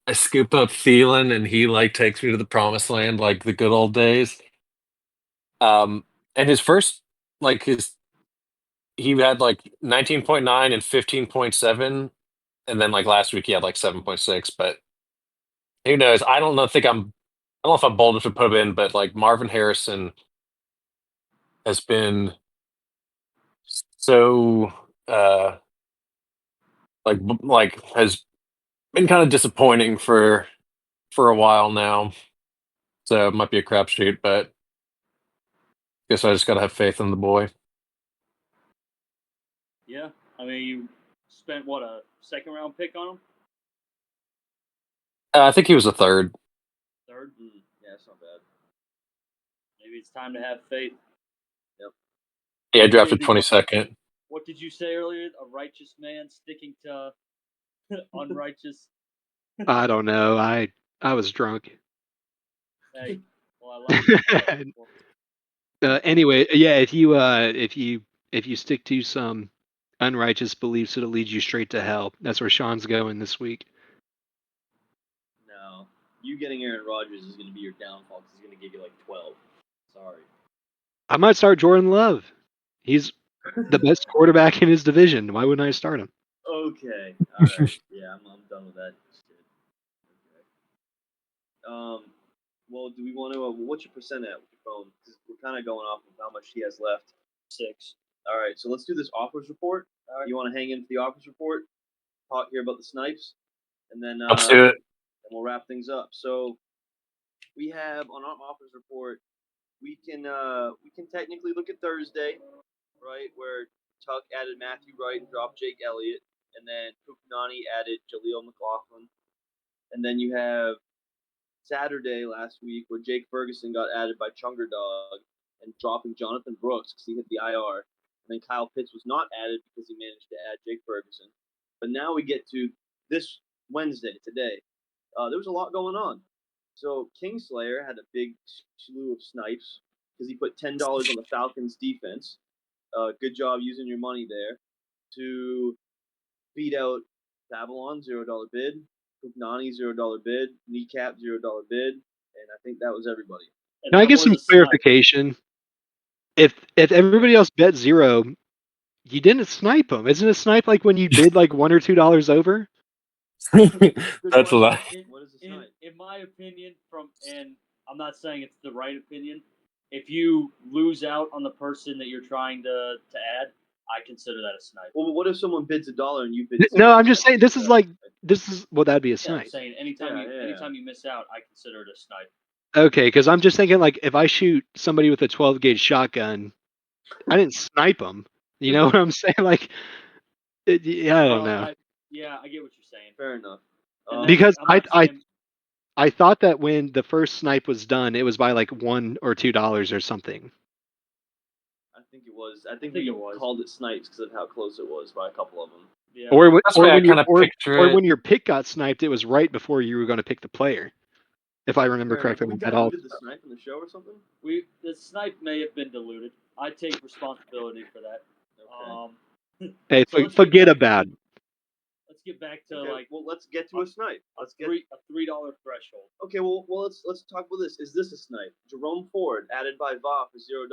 I scoop up Thielen and he like takes me to the promised land like the good old days. And his first like his he had like 19.9 and 15.7, and then like last week he had like 7.6. But who knows? I don't know. I don't know if I'm bold enough to put him in, but like Marvin Harrison has been so like has been kind of disappointing for a while now. So it might be a crapshoot, but guess I just gotta have faith in the boy. Yeah, I mean, you spent what, a second round pick on him? I think he was a third. Third? Yeah, it's not bad. Maybe it's time to have faith. Yeah, What, drafted JB, 22nd. What did you say earlier? A righteous man sticking to unrighteous? I don't know. I was drunk. Hey, well, I like it. Anyway, yeah, if you stick to some unrighteous beliefs, it'll lead you straight to hell. That's where Sean's going this week. No, you getting Aaron Rodgers is going to be your downfall because he's going to give you like 12. Sorry. I might start Jordan Love. He's the best quarterback in his division. Why wouldn't I start him? Okay. All right. Yeah, I'm done with that shit. Okay. Well, do we want to? What's your percent at with your phone? Because we're kind of going off of how much he has left. 6. All right. So let's do this offers report. All right. You want to hang in for the offers report? Talk here about the snipes, and then Let's do it. and we'll wrap things up. So we have on our offers report, we can technically look at Thursday, right, where Tuck added Matthew Wright and dropped Jake Elliott, and then Pukunani added Jaleel McLaughlin, and then you have Saturday last week where Jake Ferguson got added by Chunger Dog and dropping Jonathan Brooks because he hit the IR, and then Kyle Pitts was not added because he managed to add Jake Ferguson. But now we get to this Wednesday today. There was a lot going on. So Kingslayer had a big slew of snipes because he put $10 on the Falcons defense. Good job using your money there to beat out Babylon, $0 bid, Pugnani, $0 bid, Kneecap, $0 bid, and I think that was everybody. Can I get some clarification? If everybody else bet 0, you didn't snipe them. Isn't a snipe like when you bid like $1 or $2 over? That's a lot. What is a snipe? In my opinion, and I'm not saying it's the right opinion, if you lose out on the person that you're trying to add, I consider that a snipe. Well, but what if someone bids $1 and you bid? No, I'm just saying this is well, that'd be a Yeah, snipe. I'm saying anytime you miss out, I consider it a snipe. Okay, because I'm just thinking like if I shoot somebody with a 12 gauge shotgun, I didn't snipe them. You know what I'm saying? Like, I don't know. I get what you're saying. Fair enough. Because I thought that when the first snipe was done, it was by like $1 or $2 or something. I think it was. I think we called it snipes because of how close it was by a couple of them. Yeah. Or when your pick got sniped, it was right before you were going to pick the player. If I remember correctly, we at all. diluted the snipe in the show or something. The snipe may have been diluted. I take responsibility for that. Okay. Hey, forget about it. Let's get back to let's get to a snipe. A $3 threshold. Okay, well let's talk about this. Is this a snipe? Jerome Ford added by Va for $0.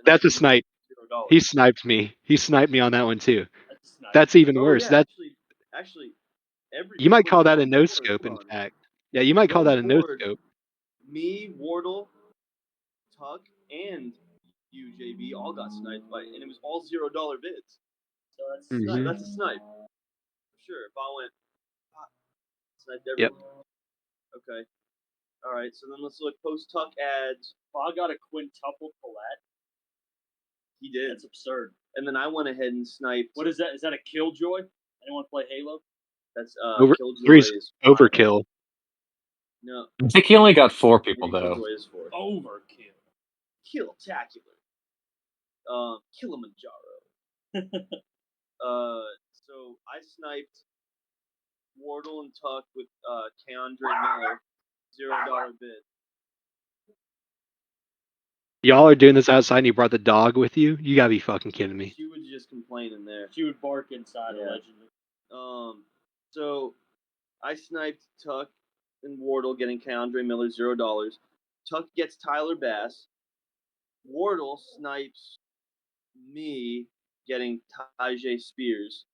That's a snipe. $0. He sniped me. He sniped me on that one too. That's even worse. Yeah, actually, you might call that a no scope. In fact, yeah, you might call that a no scope. Me, Wardle, Tuck, and you, JB, all got sniped by, and it was all $0 bids. So that's a snipe. Sure, if I went sniped everyone. Yep. Okay. All right. So then let's look post Tuck ads. If I got a quintuple collab, He did. That's absurd. And then I went ahead and sniped. What is that? Is that a Killjoy? Anyone play Halo? That's Killjoy Three's is overkill. No. I think he only got 4 people Maybe though. Killjoy is 4. Overkill. Killtacular. Kilimanjaro. So I sniped Wardle and Tuck with Keandre Miller, $0 bid. Y'all are doing this outside and you brought the dog with you? You gotta be fucking kidding me. She would just complain in there. She would bark inside, Yeah. allegedly. So I sniped Tuck and Wardle getting Keandre Miller $0. Tuck gets Tyler Bass. Wardle snipes me getting Tajay Spears.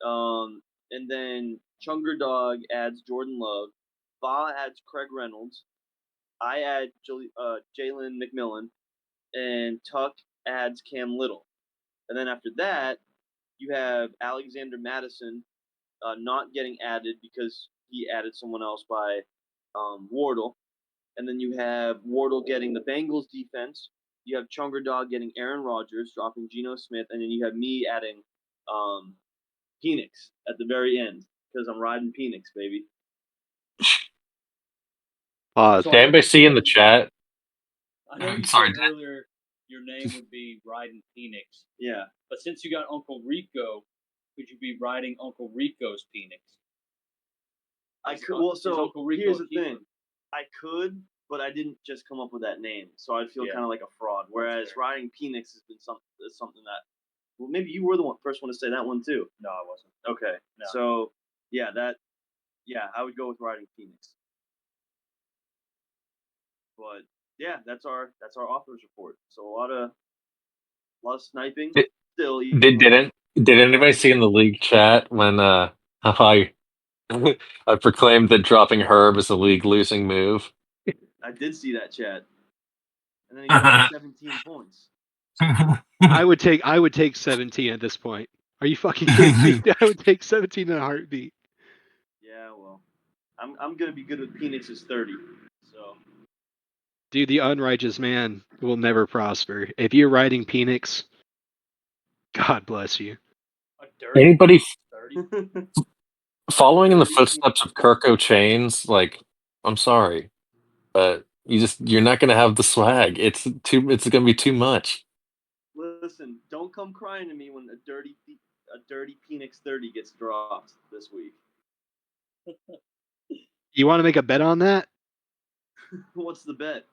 And then Chunger Dog adds Jordan Love. Va adds Craig Reynolds. I add Jalen McMillan. And Tuck adds Cam Little. And then after that, you have Alexander Madison not getting added because he added someone else by Wardle. And then you have Wardle getting the Bengals defense. You have Chunger Dog getting Aaron Rodgers, dropping Geno Smith. And then you have me adding Penix at the very end because I'm riding Penix, baby. Pause. So Did anybody see in the chat? I know you Sorry, said earlier your name would be Riding Phoenix, Yeah. but since you got Uncle Rico, could you be riding Uncle Rico's Phoenix? I Is could. Un- Well, is so Uncle Rico here's a the keeper? thing. I could, but I didn't just come up with that name, so I'd feel Yeah. kind of like a fraud. Whereas fair. riding Penix has been something that. Well, maybe you were the first one to say that one too. No, I wasn't. Okay. No. So yeah, I would go with riding Penix. But yeah, that's our authors report. So a lot of sniping. Did- Still, even Did anybody see in the league chat when I I proclaimed that dropping Herb is a league losing move? I did see that chat, and then he dropped 17 points. I would take 17 at this point. Are you fucking kidding me? I would take 17 in a heartbeat. Yeah, well, I'm gonna be good with Penix's 30. So Dude, the unrighteous man will never prosper. If you're riding Penix, God bless you. A dirty Anybody 30? following in the footsteps of Kirko Chains? Like, I'm sorry, but you're not gonna have the swag. It's gonna be too much. Listen, don't come crying to me when a dirty Penix 30 gets dropped this week. You want to make a bet on that? What's the bet?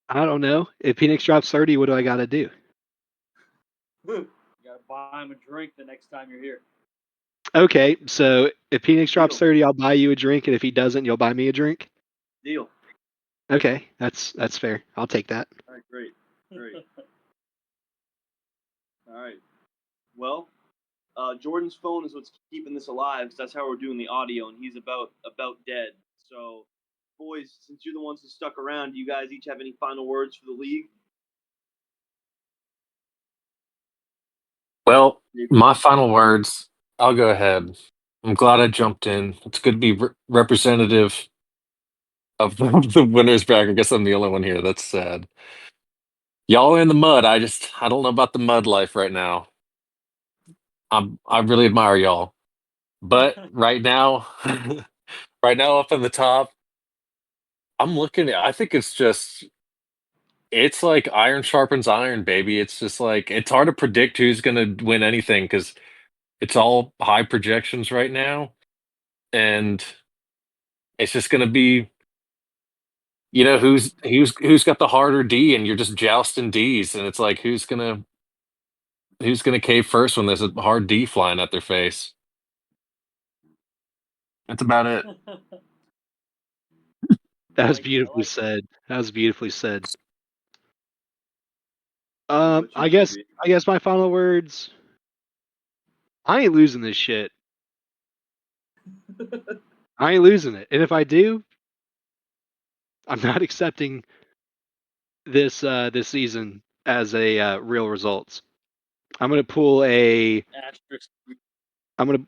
I don't know. If Penix drops 30, what do I got to do? You gotta buy him a drink the next time you're here. Okay, so if Penix drops Deal. 30, I'll buy you a drink, and if he doesn't, you'll buy me a drink. Deal. Okay, that's fair. I'll take that. All right, great. All right. Well, Jordan's phone is what's keeping this alive because that's how we're doing the audio, and he's about dead. So, boys, since you're the ones who stuck around, do you guys each have any final words for the league? Well, my final words. I'll go ahead. I'm glad I jumped in. It's good to be representative of the winners bracket. I guess I'm the only one here. That's sad. Y'all are in the mud. I don't know about the mud life right now. I really admire y'all. But right now, right now up in the top, I'm looking at I think it's like iron sharpens iron, baby. It's just like it's hard to predict who's gonna win anything because it's all high projections right now. And it's just gonna be, who's got the harder D, and you're just jousting Ds, and it's like who's gonna cave first when there's a hard D flying at their face. That's about it. That was I beautifully like said. That was beautifully said. What you, I guess JB? my final words. I ain't losing this shit. I ain't losing it. And if I do, I'm not accepting this season as a real results. I'm gonna pull a. asterisk.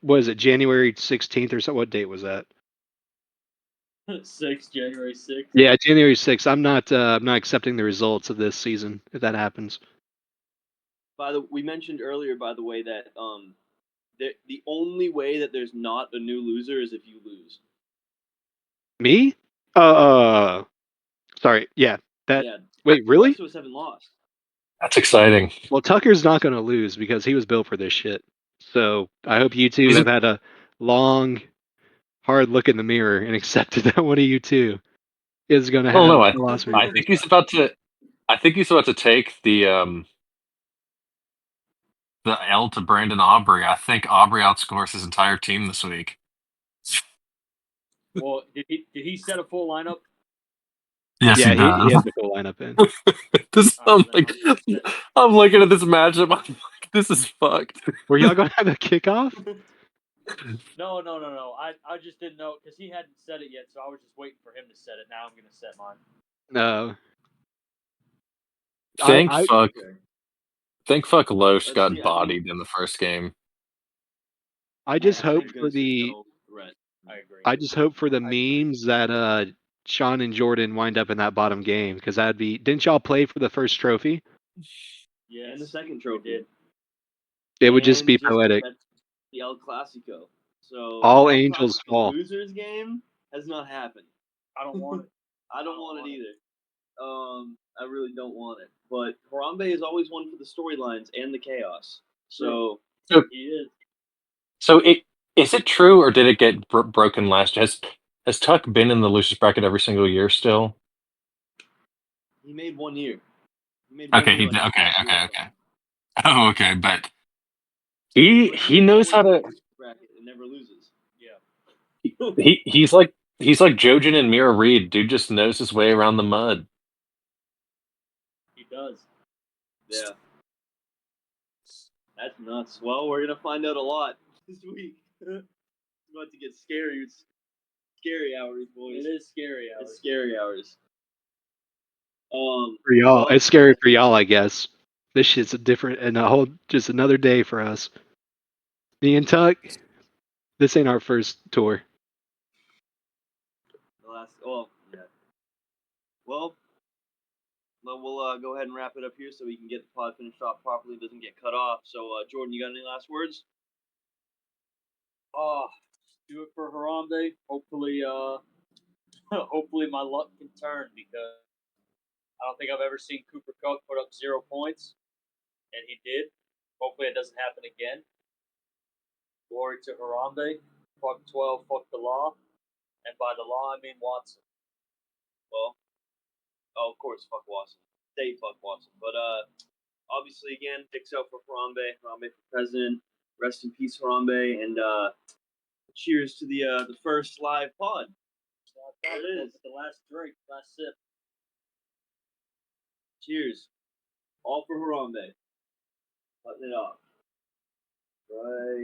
What is it? January 16th or something? What date was that? January 6th. Yeah, January 6th. I'm not accepting the results of this season if that happens. We mentioned earlier, by the way, that the only way that there's not a new loser is if you lose. Me? Sorry. Yeah. That. Yeah. Wait, The really? rest of us haven't lost. That's exciting. Well, Tucker's not going to lose because he was built for this shit. So I hope you two He's have a- had a long, hard look in the mirror and accepted that one of you two is going to I don't have know. a philosophy. I think he's about to. I think he's about to take the L to Brandon Aubrey. I think Aubrey outscores his entire team this week. Well, did he set a full lineup? Yes, Yeah, he he has does. the full lineup in. This, All right, I'm then like, I'm gonna set. I'm looking at this matchup. I'm like, this is fucked. Were y'all going to have a kickoff? No. I just didn't know because he hadn't said it yet, so I was just waiting for him to set it. Now I'm gonna set mine. No. Thank I fuck. Okay. Think fuck Loesch Let's got see, I mean- bodied in the first game. I just hope You're for gonna see the no threat. I agree. I just hope for the memes that Sean and Jordan wind up in that bottom game because that'd be. Didn't y'all play for the first trophy? Yes, And the second we trophy. did. It would just And be poetic. that's the El Clasico. So All the El angels Clasico fall. losers game has not happened. I don't want it. I don't want it either. I really don't want it. But Harambe is always one for the storylines and the chaos. So He is. So is it true or did it get broken last? Has Tuck been in the losers bracket every single year still? he made 1 year. He made Okay, 1 year. he did. Like Okay, last year. okay. Oh, okay, but he But he he's knows how always in to. the loser bracket and never loses. Yeah. He's like Jojen and Mira Reed. Dude just knows his way around the mud. He does. Yeah. That's nuts. Well, we're gonna find out a lot this week. It's about to get scary. It's scary hours, boys. It is scary. It's scary hours. For y'all, well, it's scary for y'all, I guess. This shit's a different and a whole just another day for us. Me and Tuck, this ain't our first tour. the last. Oh, yeah. Well, we'll go ahead and wrap it up here so we can get the pod finished off properly. It doesn't get cut off. So, Jordan, you got any last words? Do it for Harambe. Hopefully, hopefully my luck can turn because I don't think I've ever seen Cooper Cup put up 0 points, and he did. Hopefully, it doesn't happen again. Glory to Harambe. Fuck 12. Fuck the law. And by the law, I mean Watson. Well, of course, fuck Watson. Stay fuck Watson. But obviously, again, dicks out for Harambe. Harambe for president. Rest in peace, Harambe. And cheers to the first live pod. There it is. The last drink, last sip. Cheers. All for Harambe. Cutting it off. Right.